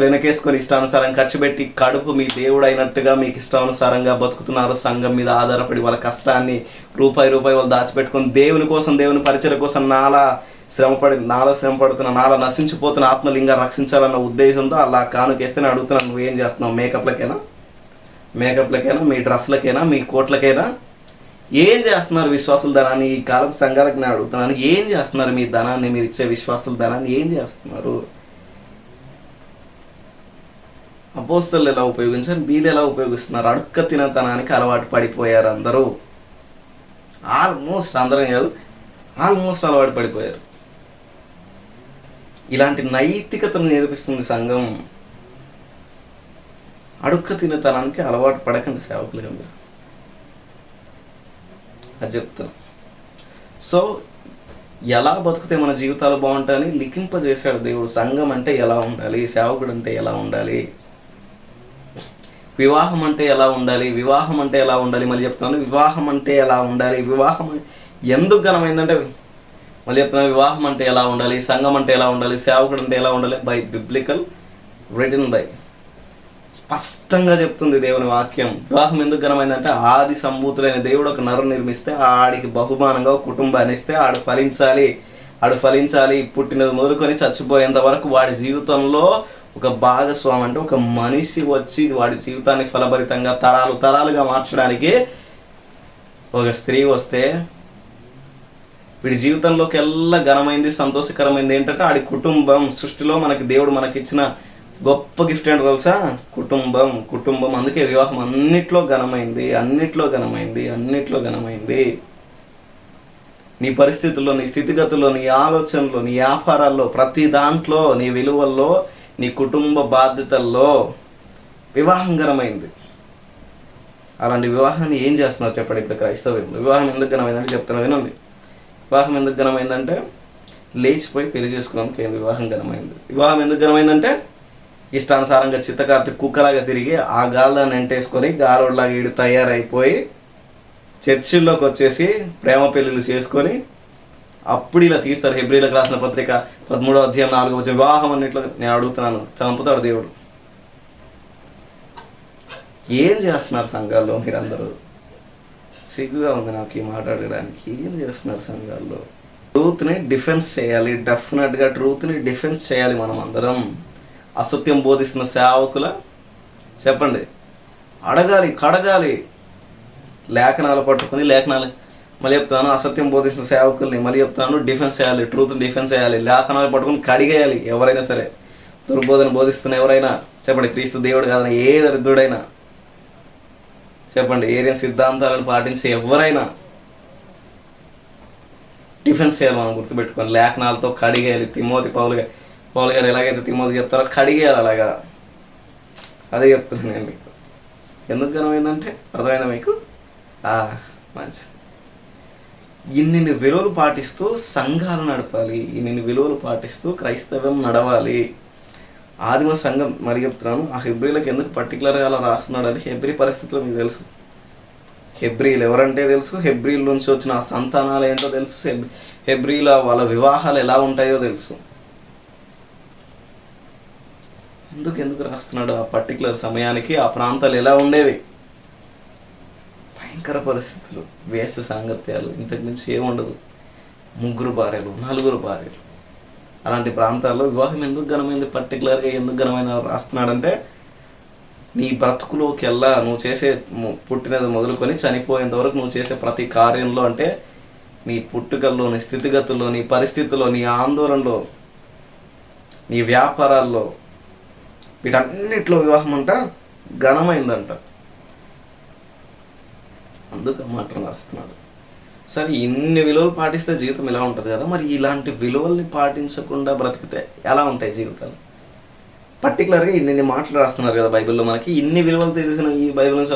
వెనకేసుకొని ఇష్టానుసారంగా ఖర్చు పెట్టి కడుపు మీ దేవుడు అయినట్టుగా మీకు ఇష్టానుసారంగా బతుకుతున్నారు. సంఘం మీద ఆధారపడి వాళ్ళ కష్టాన్ని రూపాయి వాళ్ళు దాచిపెట్టుకొని దేవుని కోసం, దేవుని పరిచయం కోసం నాలా శ్రమపడుతున్న, నాలా నశించిపోతున్న ఆత్మలు ఇంకా రక్షించాలన్న ఉద్దేశంతో అలా కానుకేస్తే నేను అడుగుతున్నాను, నువ్వేం చేస్తున్నావు? మేకప్లకైనా మీ డ్రెస్లకైనా మీ కోట్లకైనా ఏం చేస్తున్నారు? విశ్వాసుల ధనాన్ని ఈ కాలం సంఘాలకు నేను అడుగుతున్నాను, ఏం చేస్తున్నారు? మీ ధనాన్ని, మీరు ఇచ్చే విశ్వాసుల ధనాన్ని ఏం చేస్తున్నారు? అపోస్తలు ఎలా ఉపయోగించారు, వీళ్ళు ఎలా ఉపయోగిస్తున్నారు? అడుక్క తినతనానికి అలవాటు పడిపోయారు అందరూ. ఆల్మోస్ట్ అలవాటు పడిపోయారు. ఇలాంటి నైతికతను నేర్పిస్తుంది సంఘం. అడుక్క తినతనానికి అలవాటు పడకండి సేవకులుగా మీరు, అది చెప్తాను. సో ఎలా బతుకుతే మన జీవితాలు బాగుంటాయని లిఖింపజేశాడు దేవుడు. సంఘం అంటే ఎలా ఉండాలి, సేవకుడు అంటే ఎలా ఉండాలి, వివాహం అంటే ఎలా ఉండాలి, మళ్ళీ చెప్తున్నాను, వివాహం అంటే ఎలా ఉండాలి, వివాహం ఎందుకు ఘనమైందంటే మళ్ళీ చెప్తున్నాను, వివాహం అంటే ఎలా ఉండాలి, సంఘం అంటే ఎలా ఉండాలి, సేవకుడు అంటే ఎలా ఉండాలి, బై బిబ్లికల్ రిటన్ బై స్పష్టంగా చెప్తుంది దేవుని వాక్యం. వివాహం ఎందుకు ఘనమైందంటే ఆది సంభూతులైన దేవుడు ఒక నరు నిర్మిస్తే ఆడికి బహుమానంగా ఒక కుటుంబాన్ని ఇస్తే ఆడు ఫలించాలి పుట్టినది మొదలుకొని చచ్చిపోయేంత వరకు వాడి జీవితంలో ఒక భాగస్వామి అంటే ఒక మనిషి వచ్చి వాడి జీవితాన్ని ఫలభరితంగా తరాలుగా మార్చడానికి ఒక స్త్రీ వస్తే వీడి జీవితంలోకి ఎల్లా ఘనమైంది, సంతోషకరమైంది ఏంటంటే ఆడి కుటుంబం. సృష్టిలో మనకి దేవుడు మనకిచ్చిన గొప్ప గిఫ్ట్ ఏంటో తెలుసా? కుటుంబం. అందుకే వివాహం అన్నిట్లో ఘనమైంది. నీ పరిస్థితుల్లో, నీ స్థితిగతుల్లో, నీ ఆలోచనలో, నీ వ్యాపారాల్లో, ప్రతి దాంట్లో, నీ విలువల్లో, నీ కుటుంబ బాధ్యతల్లో వివాహం ఘనమైంది. అలాంటి వివాహాన్ని ఏం చేస్తున్నారు చెప్పండి? ఇప్పుడు క్రైస్తవ్యంలో వివాహం ఎందుకు ఘనమైందంటే చెప్తున్నా వినండి. వివాహం ఎందుకు ఘనమైందంటే లేచిపోయి పెళ్లి చేసుకోవడానికి వివాహం ఘనమైంది. వివాహం ఎందుకు ఘనమైందంటే ఇష్టానుసారంగా చిత్తకార్తి కుక్కలాగా తిరిగి ఆ గాల్లాన్ని ఎంటేసుకొని గాలోడ్లాగా ఈడు తయారైపోయి చర్చిల్లోకి వచ్చేసి ప్రేమ పెళ్ళిళ్ళు చేసుకొని అప్పుడు ఇలా తీస్తారు. హెబ్రీలకు రాసిన పత్రిక 13వ అధ్యాయం 4వ వచనం. వివాహం అన్నిట్లో నేను అడుగుతున్నాను, చంపుతాడు దేవుడు. ఏం చేస్తున్నారు సంఘాల్లో మీరందరూ? సిగ్గుగా ఉంది నాకు ఈ మాట్లాడడానికి. ఏం చేస్తున్నారు సంఘాల్లో? ట్రూత్ని డిఫెన్స్ చేయాలి, డెఫినెట్గా ట్రూత్ని డిఫెన్స్ చేయాలి మనం అందరం. అసత్యం బోధిస్తున్న సేవకుల చెప్పండి, అడగాలి, కడగాలి. లేఖనాలు పట్టుకుని లేఖనాలు మళ్ళీ చెప్తాను, అసత్యం బోధిస్తున్న సేవకుల్ని మళ్ళీ చెప్తాను డిఫెన్స్ చేయాలి, ట్రూత్ని డిఫెన్స్ చేయాలి. లేఖనాలు పట్టుకుని కడిగేయాలి. ఎవరైనా సరే దుర్బోధన బోధిస్తున్న ఎవరైనా చెప్పండి, క్రీస్తు దేవుడు కాదని ఏ దరిద్రుడైనా చెప్పండి, ఏరియన్ సిద్ధాంతాలను పాటించే ఎవరైనా డిఫెన్స్ చేయాలి. మనం గుర్తుపెట్టుకొని లేఖనాలతో కడిగేయాలి. పౌలు గారు ఎలాగైతే తిమోతి చెప్తారో కడిగేయాలి అలాగా. అదే చెప్తున్నాను నేను మీకు. ఎందుకు ఘనమైందంటే అర్థమైందా మీకు? మంచిది. ఇన్ని విలువలు పాటిస్తూ సంఘాలు నడపాలి, ఇన్ని విలువలు పాటిస్తూ క్రైస్తవ్యం నడవాలి. ఆదిమ సంఘం మరి చెప్తున్నాను. ఆ హెబ్రీలకు ఎందుకు పర్టికులర్గా అలా రాస్తున్నాడు అంటే హెబ్రీ పరిస్థితులు మీకు తెలుసు. హెబ్రీలు ఎవరంటే తెలుసు, హెబ్రీల నుంచి వచ్చిన ఆ సంతానాలు ఏంటో తెలుసు, హెబ్రీల వాళ్ళ వివాహాలు ఎలా ఉంటాయో తెలుసు. ఎందుకు రాస్తున్నాడు? ఆ పర్టికులర్ సమయానికి ఆ ప్రాంతాలు ఎలా ఉండేవి, భయంకర పరిస్థితులు, వేష సాంగత్యాలు, ఇంతకు మించి ఏముండదు. 3 భార్యలు 4 భార్యలు. అలాంటి ప్రాంతాల్లో వివాహం ఎందుకు ఘనమైంది, పర్టికులర్గా ఎందుకు ఘనమైన రాస్తున్నాడంటే నీ బ్రతుకులోకి వెళ్ళా నువ్వు చేసే పుట్టినది మొదలుకొని చనిపోయేంత వరకు నువ్వు చేసే ప్రతి కార్యంలో, అంటే నీ పుట్టుకల్లో, నీ స్థితిగతుల్లో, నీ పరిస్థితుల్లో, నీ ఆందోళనలో, నీ వ్యాపారాల్లో, వీటన్నిటిలో వివాహం అంట ఘనమైందంట. అందుకు ఆ మాట రాస్తున్నాడు. సరే, ఇన్ని విలువలు పాటిస్తే జీవితం ఇలా ఉంటుంది కదా, మరి ఇలాంటి విలువల్ని పాటించకుండా బ్రతికితే ఎలా ఉంటాయి జీవితాలు? పర్టికులర్గా ఇన్ని మాటలు రాస్తున్నారు కదా బైబిల్లో. మనకి ఇన్ని విలువలు తెలిసిన ఈ బైబిల్ని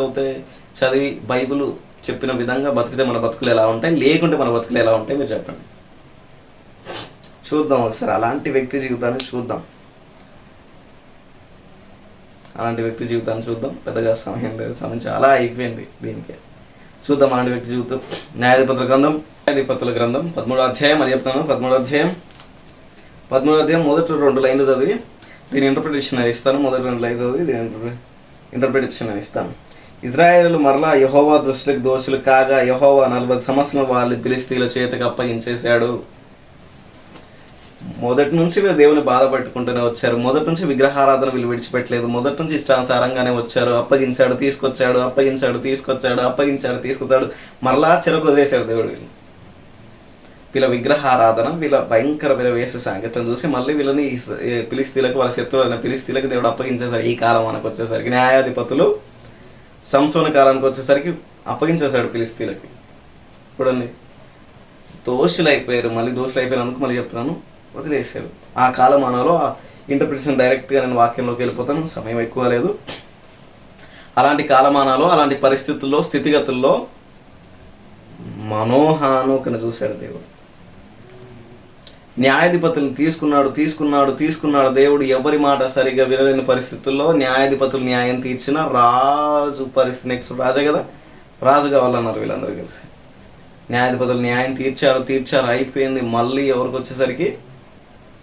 చదివి బైబిల్ చెప్పిన విధంగా బతికితే మన బతుకులు ఎలా ఉంటాయి, లేకుంటే మన బతుకులు ఎలా ఉంటాయి మీరు చెప్పండి. చూద్దాం ఒకసారి అలాంటి వ్యక్తి జీవితాన్ని చూద్దాం. చూద్దాం. పెద్దగా సమయం లేదు, సమయం చాలా అయిపోయింది దీనికి. చూద్దాం అలాంటి వ్యక్తి జీవితం. న్యాయాధిపతుల గ్రంథం 13వ అధ్యాయం అని చెప్తాను. 13వ అధ్యాయం మొదటి 2 లైన్లు చదివి దీని ఇంటర్ప్రిటేషన్ అని ఇస్తాను. మొదటి 2 లైన్లు చదివి దీని ఇంటర్ప్రిటేషన్ అని ఇస్తాను. ఇజ్రాయేలు మరలా యెహోవా దృష్టికి దోషులు కాగా యెహోవా 40 సంవత్సరాలు వాళ్ళు ఫిలిష్తీయుల చేతికి అప్పగించేశాడు. మొదటి నుంచి వీళ్ళు దేవుని బాధపట్టుకుంటూనే వచ్చారు. మొదటి నుంచి విగ్రహారాధన వీళ్ళు విడిచిపెట్టలేదు. మొదటి నుంచి ఇష్టానుసారంగానే వచ్చారు. అప్పగించాడు, తీసుకొచ్చాడు, మరలా చెరకు వదిలేశాడు దేవుడు. వీళ్ళ విగ్రహారాధన, వీళ్ళ భయంకర వేసే సాంకేతం చూసి మళ్ళీ వీళ్ళని ఫిలిష్తీయులకు, వాళ్ళ శత్రువులైన ఫిలిష్తీయులకు దేవుడు అప్పగించేశాడు. ఈ కాలం మనకు వచ్చేసరికి న్యాయాధిపతులు సంసోను కాలానికి వచ్చేసరికి అప్పగించేశాడు ఫిలిష్తీయులకి. చూడండి, దోషులైపోయారు. మళ్ళీ దోషులైపోయినందుకు మళ్ళీ చెప్తున్నాను, వదిలేశారు. ఆ కాలమానంలో ఇంటర్ప్రిటేషన్ డైరెక్ట్గా నేను వాక్యంలోకి వెళ్ళిపోతాను, సమయం ఎక్కువ లేదు. అలాంటి కాలమానాలు, అలాంటి పరిస్థితుల్లో, స్థితిగతుల్లో మనోహానుకను చూశాడు దేవుడు. న్యాయాధిపతులను తీసుకున్నాడు దేవుడు. ఎవరి మాట సరిగ్గా వినలేని పరిస్థితుల్లో న్యాయాధిపతులు న్యాయం తీర్చిన రాజు పరిస్థితి. నెక్స్ట్ రాజే కదా, రాజు కావాలన్నారు వీళ్ళందరూ కలిసి. న్యాయాధిపతులు న్యాయం తీర్చారు, అయిపోయింది. మళ్ళీ ఎవరికి వచ్చేసరికి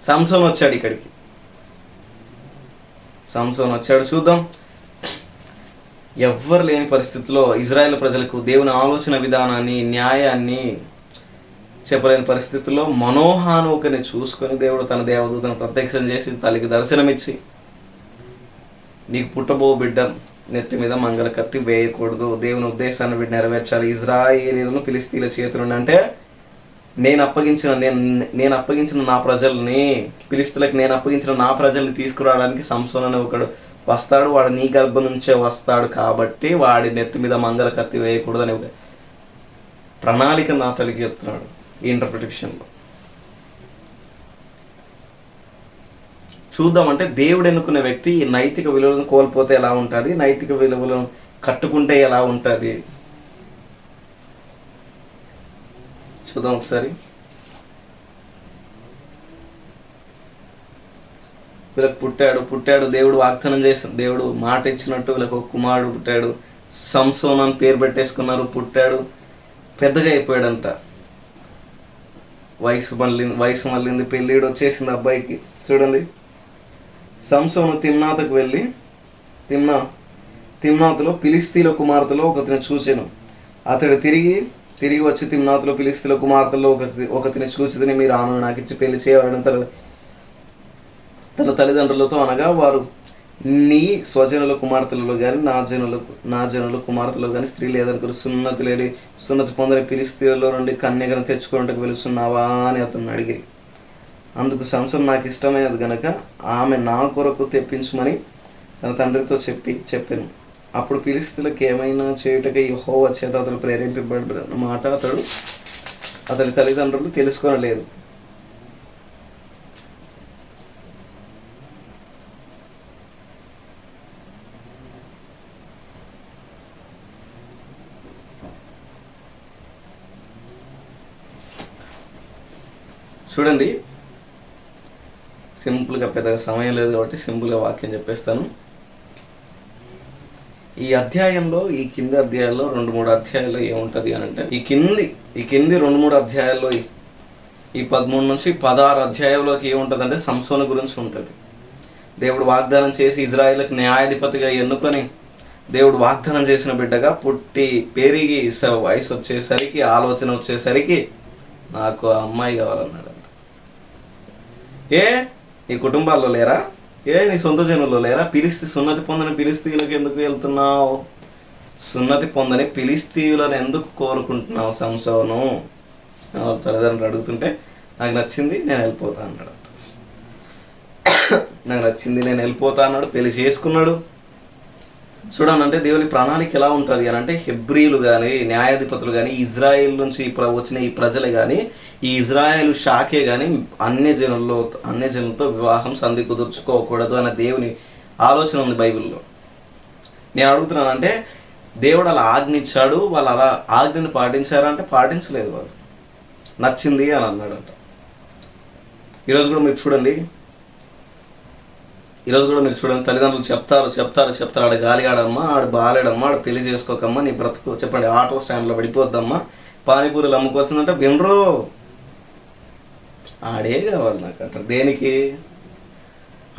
సంసోను వచ్చాడు. ఇక్కడికి సంసోను వచ్చాడు. చూద్దాం. ఎవ్వరు లేని పరిస్థితుల్లో ఇజ్రాయెల్ ప్రజలకు దేవుని ఆలోచన విధానాన్ని, న్యాయాన్ని చెప్పలేని పరిస్థితుల్లో మనోహానుకని చూసుకొని దేవుడు తన దేవదూతను ప్రత్యక్షం చేసి తల్లికి దర్శనమిచ్చి, నీకు పుట్టబో బిడ్డ నెత్తి మీద మంగళ కత్తి వేయకూడదు, దేవుని ఉద్దేశాన్ని వీడు నెరవేర్చాలి, ఇజ్రాయేలీలను ఫిలిష్తీయుల చేతులు అంటే నేను అప్పగించిన నా ప్రజల్ని, ఫిలిష్తీయులకు నేను అప్పగించిన నా ప్రజల్ని తీసుకురావడానికి సంసోను అనే ఒకడు వస్తాడు. వాడు నీ గర్భం నుంచే వస్తాడు కాబట్టి వాడి నెత్తి మీద మంగళ కత్తి వేయకూడదని ఒక ప్రణాళిక నా తల్లికి చెప్తున్నాడు. ఈ ఇంటర్ప్రిటేషన్లో. చూద్దామంటే దేవుడు ఎన్నుకునే వ్యక్తి ఈ నైతిక విలువలను కోల్పోతే ఎలా ఉంటుంది, నైతిక విలువలను కట్టుకుంటే ఎలా ఉంటుంది చూద్దాం ఒకసారి. వీళ్ళకి పుట్టాడు దేవుడు వాగ్దానం చేసిన, దేవుడు మాట ఇచ్చినట్టు వీళ్ళకి ఒక కుమారుడు పుట్టాడు. సంసోన్ అని పేరు పెట్టేసుకున్నారు. పుట్టాడు, పెద్దగా అయిపోయాడంట. వయసు మళ్ళింది, పెళ్ళిడు వచ్చేసింది అబ్బాయికి. చూడండి, సంసోను తిమ్నాతకు వెళ్ళి తిమ్నాతులో ఫిలిస్తీన్ల కుమార్తెలో ఒకతిని చూచెను. అతడు తిరిగి వచ్చి తిమ్నాతులో ఫిలిస్తీన్ల కుమార్తెలో ఒకతిని చూచిదని మీరు ఆమెను నాకు ఇచ్చి పెళ్లి చేయవాలని తన తల్లిదండ్రులతో అనగా, వారు నీ స్వజనుల కుమార్తెలలో కానీ నా జనుల కుమార్తెలో కానీ స్త్రీ లేదనుకుని సున్నతి పొందని ఫిలిస్తీన్లలో నుండి కన్యకను తెచ్చుకోవడానికి వెళుతున్నావా అని అతను అడిగి, అందుకు సంసోను నాకు ఇష్టమైనది గనక ఆమె నా కొరకు తెప్పించమని తన తండ్రితో చెప్పాను. అప్పుడు ఫిలిస్తీన్లకు ఏమైనా చేయుటకై యెహోవా చేత అతడు ప్రేరేపింపబడిన మాట అతని తల్లిదండ్రులు తెలుసుకోనలేదు. చూడండి, సింపుల్గా, పెద్దగా సమయం లేదు కాబట్టి సింపుల్గా వాక్యం చెప్పేస్తాను. ఈ అధ్యాయంలో, ఈ కింది అధ్యాయాల్లో 2-3 అధ్యాయాల్లో ఏముంటుంది అని అంటే, ఈ కింది 2-3 అధ్యాయాల్లో ఈ 13 నుంచి 16 అధ్యాయంలోకి ఏముంటుంది అంటే సంసోను గురించి ఉంటుంది. దేవుడు వాగ్దానం చేసి ఇజ్రాయేలుకి న్యాయాధిపతిగా ఎన్నుకొని దేవుడు వాగ్దానం చేసిన బిడ్డగా పుట్టి పెరిగి వయసు వచ్చేసరికి, ఆలోచన వచ్చేసరికి నాకు అమ్మాయి కావాలన్నాడు. నీ కుటుంబాల్లో లేరా? నీ సొంత జనుల్లో లేరా? సున్నతి పొందని ఫిలిస్తీయులకు ఎందుకు వెళ్తున్నావు? సున్నతి పొందని ఫిలిస్తీయులను ఎందుకు కోరుకుంటున్నావు సంసోను? తల్లిదండ్రులు అడుగుతుంటే నాకు నచ్చింది నేను వెళ్ళిపోతా అన్నాడు. పెళ్లి చేసుకున్నాడు. చూడండి, అంటే దేవుని ప్రణాళిక ఎలా ఉంటుంది అని అంటే, హెబ్రీలు కానీ న్యాయాధిపతులు కానీ ఇజ్రాయెల్ నుంచి వచ్చిన ఈ ప్రజలే కానీ ఈ ఇజ్రాయెల్ షాకే కానీ అన్య జనులతో వివాహం సంధి కుదుర్చుకోకూడదు అనే దేవుని ఆలోచన ఉంది బైబిల్లో. నేను అడుగుతున్నానంటే, దేవుడు అలా ఆజ్ఞ ఇచ్చాడు, వాళ్ళు అలా ఆజ్ఞను పాటించారా అంటే పాటించలేదు. వాళ్ళు నచ్చింది అని అన్నాడంట. ఈరోజు కూడా మీరు చూడండి, తల్లిదండ్రులు చెప్తారు ఆడ గాలిగాడమ్మా, ఆడు బాలేడమ్మా, ఆడు పెళ్లి చేసుకోకమ్మా, నీ బ్రతుకు చెప్పండి ఆటో స్టాండ్లో పడిపోద్దమ్మా, పానీపూరీలు అమ్ముకొస్తుందంటే వినరు. ఆడే కావాలి నాకు అంటారు. దేనికి?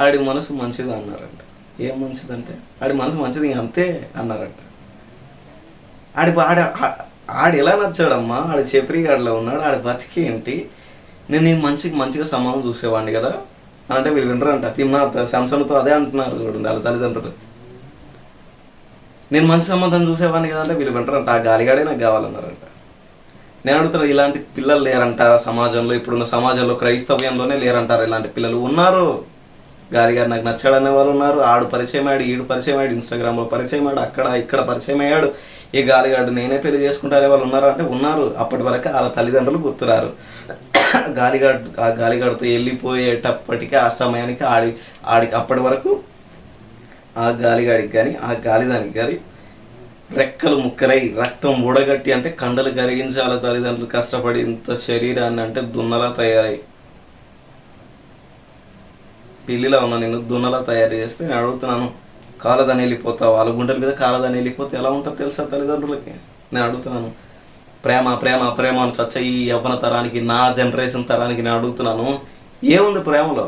ఆడి మనసు మంచిది అన్నారంట. ఏం మంచిదంటే ఆడి మనసు మంచిది అంతే అన్నారంట. ఆడు ఎలా నచ్చాడమ్మా, ఆడు చెప్రిగాడిలో ఉన్నాడు, ఆడి బతికి ఏంటి, నేను మంచిగా సంబంధం చూసేవాడిని కదా అంటే వీళ్ళు వినరంట. సంసోనుతో అదే అంటున్నారు. చూడండి వాళ్ళ తల్లిదండ్రులు, నేను మంచి సంబంధం చూసేవాడిని కదా అంటే వీళ్ళు వినరంట. ఆ గాలిగాడే నాకు కావాలన్నారంట. నేను అడుగుతాను, ఇలాంటి పిల్లలు లేరంట సమాజంలో, ఇప్పుడున్న సమాజంలో క్రైస్తవ్యంలోనే లేరంటారు ఇలాంటి పిల్లలు. ఉన్నారు. గాలిగాడు నాకు నచ్చాడనే వాళ్ళు ఉన్నారు. ఆడు పరిచయం అయ్యాడు, ఈడు పరిచయం అయ్యాడు, ఇన్స్టాగ్రామ్లో పరిచయం అయ్యాడు, అక్కడ ఇక్కడ పరిచయం అయ్యాడు. ఈ గాలిగాడు నేనే పెళ్లి చేసుకుంటారే వాళ్ళు ఉన్నారు అంటే ఉన్నారు. అప్పటి వరకు వాళ్ళ తల్లిదండ్రులు గుర్తురారు. ఆ గాలిగాడితో వెళ్ళిపోయేటప్పటికీ ఆ సమయానికి ఆడికి అప్పటి వరకు ఆ గాలిగాడికి కానీ ఆ గాలిదానికి కానీ రెక్కలు ముక్కలై రక్తం ఊడగట్టి, అంటే కండలు కరిగించి వాళ్ళ తల్లిదండ్రులు కష్టపడి ఇంత శరీరాన్ని అంటే దున్నలా తయారై, పిల్లిలా ఉన్నా నేను దున్నలా తయారు చేస్తే నేను అడుగుతున్నాను, కాలదాని వెళ్ళిపోతావు? వాళ్ళ గుండెల మీద కాలదాని వెళ్ళిపోతే ఎలా ఉంటుంది తెలుసా తల్లిదండ్రులకి? నేను అడుగుతున్నాను. ప్రేమ ప్రేమ ప్రేమ అని చచ్చ ఈ యవ్వన తరానికి, నా జనరేషన్ తరానికి నేను అడుగుతున్నాను, ఏముంది ప్రేమలో?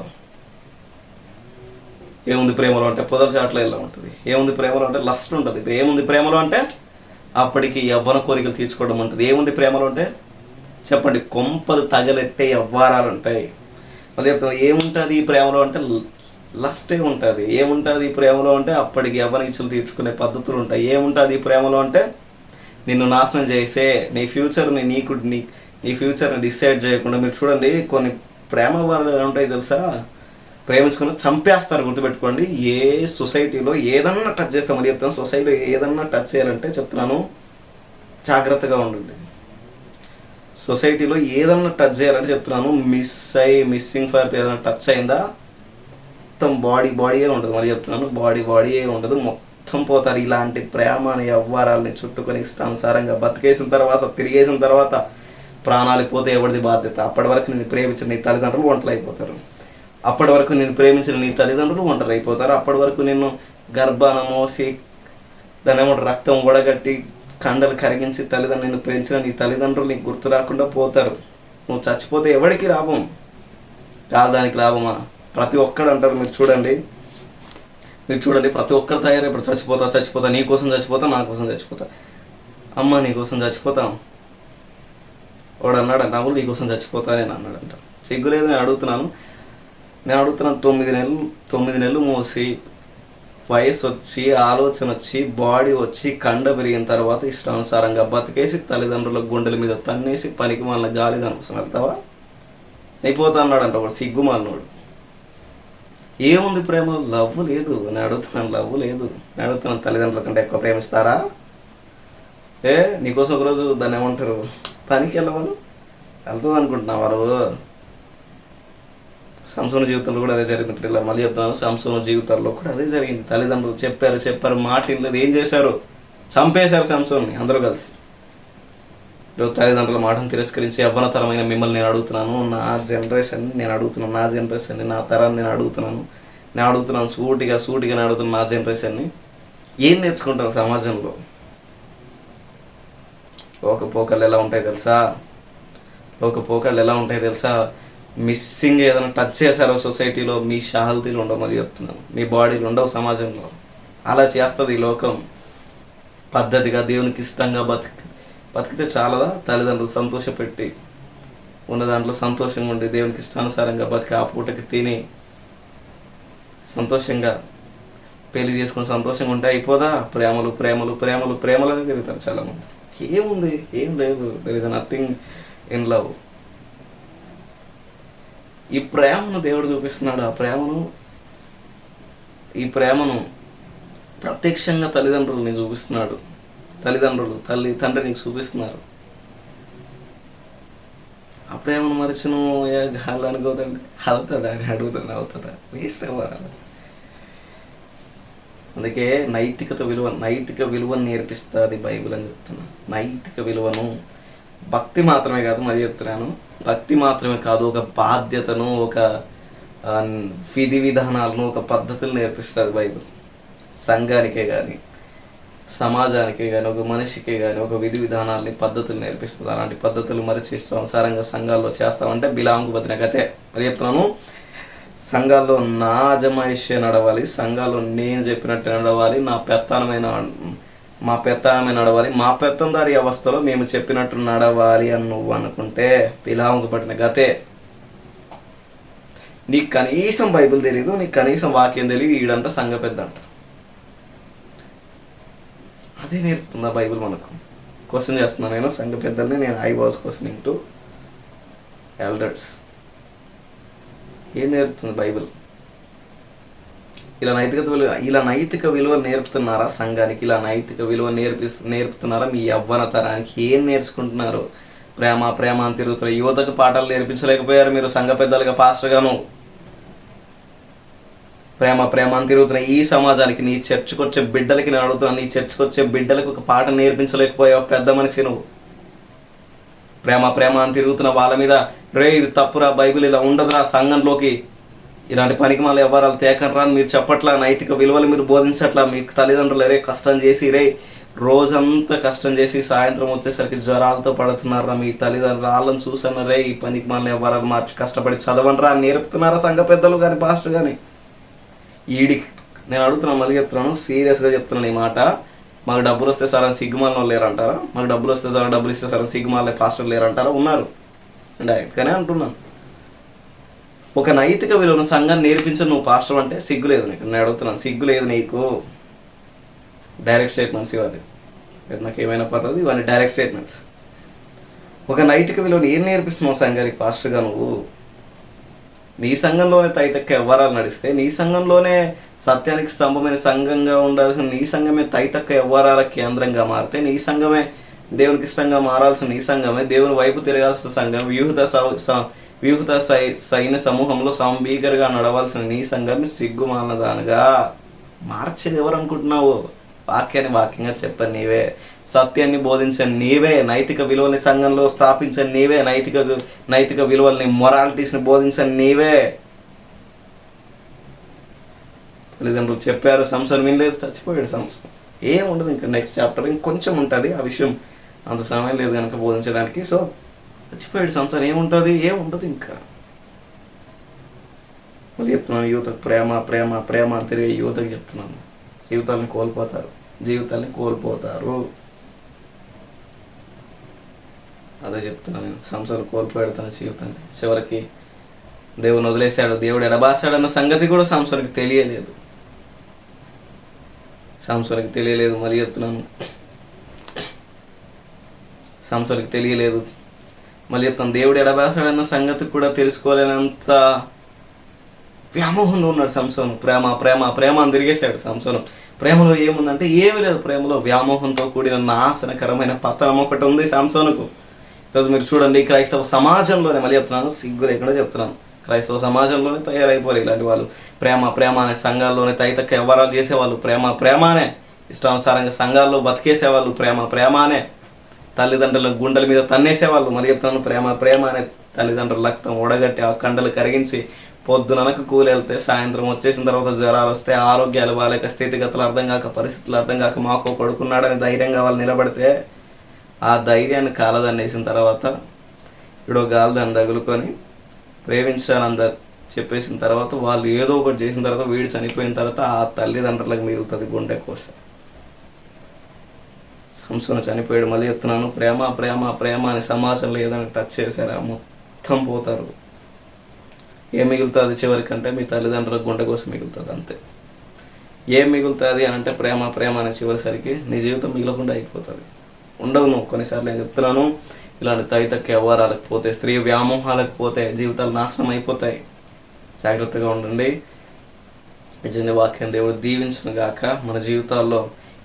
ఏముంది ప్రేమలో అంటే పొదల చాట్ల ఇలా ఉంటుంది. ఏముంది ప్రేమలో అంటే లస్ట్ ఉంటుంది. ఏముంది ప్రేమలో అంటే అప్పటికి యవ్వన కోరికలు తీర్చుకోవడం ఉంటుంది. ఏముంది ప్రేమలో అంటే చెప్పండి, కొంపలు తగలెట్టే యవ్వారాలు ఉంటాయి. మళ్ళీ చెప్తాను, ఏముంటుంది ఈ ప్రేమలో అంటే లస్టే ఉంటుంది. ఏముంటుంది ఈ ప్రేమలో అంటే అప్పటికి యవ్వన ఇచ్చలు తీర్చుకునే పద్ధతులు ఉంటాయి. ఏముంటుంది ఈ ప్రేమలో అంటే నిన్ను నాశనం చేసే నీ ఫ్యూచర్ని డిసైడ్ చేయకుండా. మీరు చూడండి, కొన్ని ప్రేమ వాళ్ళు ఎలా ఉంటాయి తెలుసా? ప్రేమించుకుని చంపేస్తారు. గుర్తుపెట్టుకోండి. ఏ సొసైటీలో ఏదన్నా టచ్ చేస్తాం, అది చెప్తాను, సొసైటీలో ఏదన్నా టచ్ చేయాలంటే చెప్తున్నాను జాగ్రత్తగా ఉండండి. సొసైటీలో ఏదన్నా టచ్ చేయాలని చెప్తున్నాను, మిస్సింగ్ ఫైర్ ఏదైనా టచ్ అయిందా మొత్తం బాడీయే ఉంటుంది. మరి చెప్తున్నాను, బాడీయే ఉండదు, మొత్తం పోతారు. ఇలాంటి ప్రేమ అనే వ్యవహారాలని చుట్టుకొని ఇష్టానుసారంగా బతికేసిన తర్వాత, తిరిగేసిన తర్వాత ప్రాణాలు పోతే ఎవరిది బాధ్యత? అప్పటి వరకు నేను ప్రేమించిన నీ తల్లిదండ్రులు ఒంటలు అయిపోతారు. అప్పటి వరకు నేను ప్రేమించిన నీ తల్లిదండ్రులు ఒంటరి అయిపోతారు. అప్పటి వరకు నిన్ను గర్భాన మోసి దాని ఏమో రక్తం ఒడగట్టి కండలు కరిగించి నిన్ను ప్రేమించిన నీ తల్లిదండ్రులు నీకు గుర్తు రాకుండా పోతారు. నువ్వు చచ్చిపోతే ఎవరికి లాభం? దానికి లాభమా? ప్రతి ఒక్కడు అంటారు, మీరు చూడండి ప్రతి ఒక్కరు తయారైపోయి చచ్చిపోతా, నీ కోసం చచ్చిపోతా, నా కోసం చచ్చిపోతా. అమ్మ నీ కోసం చచ్చిపోతాం వాడు అన్నాడు, నవ్వులు నీ కోసం చచ్చిపోతా నేను అన్నాడంట. సిగ్గులేదు, నేను అడుగుతున్నాను 9 నెలలు మోసి వయసు వచ్చి, ఆలోచన వచ్చి, బాడీ వచ్చి, కండ పెరిగిన తర్వాత ఇష్టానుసారంగా బతికేసి తల్లిదండ్రుల గుండెల మీద తన్నేసి పనికి మళ్ళీ గాలి దానికోసం వెళ్తావా? అయిపోతా అన్నాడంట వాడు, సిగ్గుమాలినోడు. ఏముంది ప్రేమ? లవ్ లేదు. నేను అడుగుతున్నాను తల్లిదండ్రుల కంటే ఎక్కువ ప్రేమిస్తారా? నీకోసం ఒకరోజు దాన్ని ఏమంటారు, పనికి వెళ్ళమను వెళ్తుంది అనుకుంటున్నావు వారు. సంసోను జీవితంలో కూడా అదే జరుగుతుంది. ఇలా మళ్ళీ చెప్తున్నాను, సంసోను జీవితాల్లో కూడా అదే జరిగింది. తల్లిదండ్రులు చెప్పారు, మాట లేదు. ఏం చేశారు? చంపేశారు సంసోన్ని అందరూ కలిసి. తల్లిదండ్రుల మాటను తిరస్కరించి యవ్వనతరమైన మిమ్మల్ని నేను అడుగుతున్నాను, నా జనరేషన్ని, నా తరాన్ని నేను అడుగుతున్నాను, సూటిగా నేను అడుగుతున్నాను నా జనరేషన్ని. ఏం నేర్చుకుంటారు సమాజంలో? లోకపోకళ్ళు ఎలా ఉంటాయి తెలుసా? మిస్సింగ్ ఏదైనా టచ్ చేశారో సొసైటీలో మీ షాల్తీలు ఉండవు. మరి చెప్తున్నాను, మీ బాడీలు ఉండవు సమాజంలో. అలా చేస్తుంది ఈ లోకం. పద్ధతిగా దేవునికి ఇష్టంగా బతికితే చాలదా? తల్లిదండ్రులు సంతోషపెట్టి ఉన్న దాంట్లో సంతోషంగా ఉండి దేవునికి ఇష్టానుసారంగా బతికి ఆ పూటకి తిని సంతోషంగా పెళ్లి చేసుకుని సంతోషంగా ఉంటే అయిపోదా? ప్రేమలు తిరుగుతారు చాలామంది. ఏముంది? ఏం లేదు. There is nothing in love. ఈ ప్రేమను దేవుడు చూపిస్తున్నాడు. ఈ ప్రేమను ప్రత్యక్షంగా తల్లిదండ్రులని చూపిస్తున్నాడు. తల్లి తండ్రి నీకు చూపిస్తున్నారు. ఆ ప్రేమను మరిచి నువ్వు గాలి అనుకోదండి, అవుతుందా అని అవుతుందా? వేస్ట్ అవ్వాలి. అందుకే నైతిక విలువను నేర్పిస్తుంది బైబిల్ అని చెప్తున్నా. నైతిక విలువను భక్తి మాత్రమే కాదు, మరి చెప్తున్నాను, భక్తి మాత్రమే కాదు, ఒక బాధ్యతను, ఒక విధి విధానాలను, ఒక పద్ధతులు నేర్పిస్తుంది బైబిల్. సంఘానికే కానీ, సమాజానికే కానీ, ఒక మనిషికే కానీ ఒక విధి విధానాలని, పద్ధతులు నేర్పిస్తుంది. అలాంటి పద్ధతులు మరిచి ఇష్టానుసారంగా సంఘాల్లో చేస్తామంటే బిలాంకు బతిన కథే. మరి చెప్తున్నాను, సంఘాల్లో నా అజమాయిషే నడవాలి, సంఘాల్లో నేను చెప్పినట్టు నడవాలి, మా పెత్తనమే నడవాలి, మా పెత్తందారి అవస్థలో మేము చెప్పినట్టు నడవాలి అని నువ్వు అనుకుంటే బిలాంకు పట్టిన గతే. నీకు కనీసం బైబిల్ తెలీదు, నీకు కనీసం వాక్యం తెలియదు, ఈడంట సంఘ పెద్ద అంట. అదే నేర్పుతుందా బైబిల్ మనకు? క్వశ్చన్ చేస్తున్నాను నేను సంఘ పెద్దల్ని. I was questioning to elders. ఏం నేర్పుతుంది బైబిల్? ఇలా నైతిక విలువ నేర్పుతున్నారా సంఘానికి? ఇలా నైతిక విలువ నేర్పుతున్నారా మీ యవ్వన తరానికి? ఏం నేర్చుకుంటున్నారు? ప్రేమ అని తిరుగుతున్నారు. యువతకు పాఠాలు నేర్పించలేకపోయారు మీరు సంఘ పెద్దలుగా, పాస్టర్గాను. ప్రేమ అని తిరుగుతున్న ఈ సమాజానికి, నీ చర్చకు వచ్చే బిడ్డలకి నేను అడుగుతున్నా, నీ చర్చకు వచ్చే బిడ్డలకు ఒక పాఠం నేర్పించలేకపోయావు పెద్ద మనిషి నువ్వు. ప్రేమ అని తిరుగుతున్న వాళ్ళ మీద, ఇది తప్పురా, బైబిల్ ఇలా ఉండదురా, సంఘంలోకి ఇలాంటి పనికి మళ్ళీ వ్యవహారాలు తేకనరా అని మీరు చెప్పట్లా, నైతిక విలువలు మీరు బోధించట్లా. మీ తల్లిదండ్రులు కష్టం చేసి రోజంతా కష్టం చేసి సాయంత్రం వచ్చేసరికి జ్వరాలతో పడుతున్నారా మీ తల్లిదండ్రులు? వాళ్ళని చూసన్నారే ఈ పనికి మళ్ళీ వ్యవహారాలు మార్చి కష్టపడి చదవనరా అని నేర్పుతున్నారా సంఘ పెద్దలు కానీ, పాస్టర్ కానీ? నేను అడుగుతున్నాను, మళ్ళీ చెప్తున్నాను, సీరియస్గా చెప్తున్నాను ఈ మాట. మాకు డబ్బులు వస్తే సార్ అని సిగ్గుమాలను లేరంటారా? మాకు డబ్బులు వస్తే సార్, డబ్బులు ఇస్తే సార్ అని సిగ్గుమాలే పాస్టర్ లేరంటారా? ఉన్నారు. డైరెక్ట్గానే అంటున్నాను. ఒక నైతిక విలువను సంఘాన్ని నేర్పించను నువ్వు పాస్టర్ అంటే సిగ్గులేదు నీకు? నేను అడుగుతున్నాను, సిగ్గులేదు నీకు? డైరెక్ట్ స్టేట్మెంట్స్ ఇవ్వాలి. నాకు ఏమైనా పర్లేదు, ఇవన్నీ డైరెక్ట్ స్టేట్మెంట్స్. ఒక నైతిక విలువను ఏం నేర్పిస్తున్నావు సంఘానికి పాస్టర్గా నువ్వు? నీ సంఘంలోనే తైతక్క వ్యవహారాలు నడిస్తే, నీ సంఘంలోనే సత్యానికి స్తంభమైన సంఘంగా ఉండాల్సిన నీ సంఘమే తైతక్క వ్యవహారాల కేంద్రంగా మారితే, నీ సంఘమే దేవునికి ఇష్టంగా మారాల్సిన ఈ సంఘమే దేవుని వైపు తిరగాల్సిన సంఘం, వ్యూహత సైన్య సమూహంలో సంబీకరగా నడవాల్సిన నీ సంఘం సిగ్గుమాలిన దానిగా మార్చేది ఎవరు అనుకుంటున్నావు? వాక్యంగా చెప్పని నీవే, సత్యాన్ని బోధించని నీవే, నైతిక విలువల్ని సంఘంలో స్థాపించని నీవే, నైతిక విలువల్ని మొరాలిటీస్ని బోధించని నీవే. తల్లిదండ్రులు చెప్పారు, సంసారం వినలేదు, చచ్చిపోయాడు సంసారం. ఏముండదు ఇంకా నెక్స్ట్ చాప్టర్ ఇంకొంచెం ఉంటుంది, ఆ విషయం అంత సమయం లేదు కనుక బోధించడానికి. సో చచ్చిపోయాడు సంసారం, ఏముండదు ఇంకా. మళ్ళీ చెప్తున్నాను, యువతకు ప్రేమ ప్రేమ ప్రేమ అని తిరిగే యువతకు చెప్తున్నాను, జీవితాలను కోల్పోతారు. అదే చెప్తున్నాను నేను, సంసారం కోల్పోయాడు తన జీవితాన్ని. చివరికి దేవుని వదిలేశాడు, దేవుడు ఎడబాసాడన్న సంగతి కూడా సంసారికి తెలియలేదు. మళ్ళీ చెప్తున్నాను, సంసారికి తెలియలేదు. మళ్ళీ చెప్తాను, దేవుడు ఎడబాసాడన్న సంగతి కూడా తెలుసుకోలేనంత వ్యామోహంలో ఉన్నాడు సంసోను. ప్రేమ ప్రేమ ప్రేమ అని తిరిగేశాడు సంసోను. ప్రేమలో ఏముందంటే ఏమీ లేదు. ప్రేమలో వ్యామోహంతో కూడిన నాశనకరమైన పతనం ఒకటి ఉంది సంసోనుకు. ఈరోజు మీరు చూడండి, క్రైస్తవ సమాజంలోనే, మళ్ళీ చెప్తున్నాను, సిగ్గు లేకుండా చెప్తున్నాను, క్రైస్తవ సమాజంలోనే తయారైపోవాలి ఇలాంటి వాళ్ళు. ప్రేమ అనే సంఘాల్లోనే తైతక్క వ్యవహారాలు చేసేవాళ్ళు, ప్రేమ అనే ఇష్టానుసారంగా సంఘాల్లో బతికేసేవాళ్ళు, ప్రేమ అనే తల్లిదండ్రుల గుండెల మీద తన్నేసేవాళ్ళు. మళ్ళీ చెప్తున్నాను, ప్రేమ అనే తల్లిదండ్రుల రక్తం ఒడగట్టి ఆ కండలు కరిగించి పొద్దుననకు కూలి వెళ్తే సాయంత్రం వచ్చేసిన తర్వాత జ్వరాలు వస్తే, ఆరోగ్యాలు బాలేక, స్థితిగతులు అర్థం కాక, పరిస్థితులు అర్థం కాక, మాకు కొడుకున్నాడని ధైర్యంగా వాళ్ళు నిలబడితే, ఆ ధైర్యాన్ని కాలదాన్ని వేసిన తర్వాత ఇప్పుడు గాలి దాన్ని తగులుకొని ప్రేమించాలని చెప్పేసిన తర్వాత, వాళ్ళు ఏదో ఒకటి చేసిన తర్వాత, వీడు చనిపోయిన తర్వాత ఆ తల్లిదండ్రులకు మిగులుతుంది గుండె కోసం. సంసోను చనిపోయాడు. మళ్ళీ చెప్తున్నాను, ప్రేమ అనే సమాజంలో ఏదైనా టచ్ చేశారా మొత్తం పోతారు. ఏం మిగులుతుంది చివరికంటే? మీ తల్లిదండ్రుల గుండె కోసం మిగులుతుంది, అంతే. ఏం మిగులుతుంది అని అంటే ప్రేమ అనే చివరిసరికి నీ జీవితం మిగలకుండా అయిపోతుంది. ఉండవు నువ్వు. కొన్నిసార్లు నేను చెప్తున్నాను, ఇలాంటి తైతక్క వ్యవహారాలకు పోతే, స్త్రీ వ్యామోహాలకు పోతే జీవితాలు నాశనం అయిపోతాయి. జాగ్రత్తగా ఉండండి. నిజంగా వాక్యం దేవుడు దీవించును గాక. మన జీవితాల్లో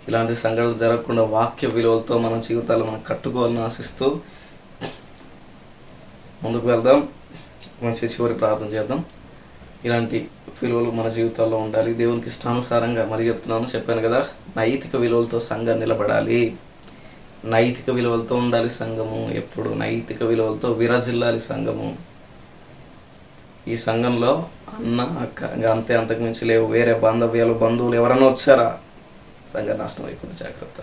ఇలాంటి సంఘటనలు జరగకుండా వాక్య విలువలతో మన జీవితాలు మనం కట్టుకోవాలని ఆశిస్తూ ముందుకు వెళ్దాం. మంచి చివరి ప్రార్థన చేద్దాం. ఇలాంటి విలువలు మన జీవితాల్లో ఉండాలి. దేవునికి ఇష్టానుసారంగా మరి చెప్పాను కదా, నైతిక విలువలతో సంఘం నిలబడాలి. నైతిక విలువలతో ఉండాలి సంఘము. ఎప్పుడు నైతిక విలువలతో విరజిల్లాలి సంఘము. ఈ సంఘంలో అన్న అక్క ఇంకా అంతే, అంతకు మించి లేవు. వేరే బంధువులు ఎవరన్నా వచ్చారా, సంఘం నాశనం అయిపోతుంది. జాగ్రత్త.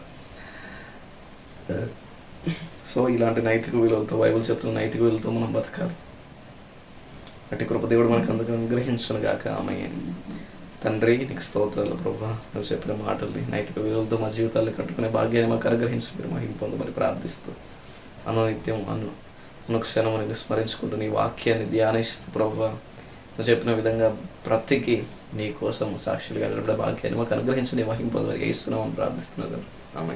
సో ఇలాంటి నైతిక విలువలతో, బైబిల్ చెప్తున్న నైతిక విలువలతో మనం బతకాలి. అట్టి కృప దేవుడు మనకు అందుకు అనుగ్రహించును గాక. ఆమె తండ్రి, నీకు స్తోత్రాలు ప్రభువా. నువ్వు చెప్పిన మాటల్ని నైతిక విలువలతో మా జీవితాల్లో కట్టుకునే భాగ్యాన్ని మాకు అనుగ్రహించి మీరు మహిమ పొందమని ప్రార్థిస్తూ, అనునిత్యం అనుక్షణం నేను స్మరించుకుంటూ నీ వాక్యాన్ని ధ్యానిస్తూ ప్రభువా, నువ్వు చెప్పిన విధంగా ప్రతికి నీ కోసం సాక్షులుగా నిలబడే భాగ్యాన్ని మాకు అనుగ్రహించి నీ మహిమ పొందమని ఇస్తున్నామని ప్రార్థిస్తున్నాను. ఆమె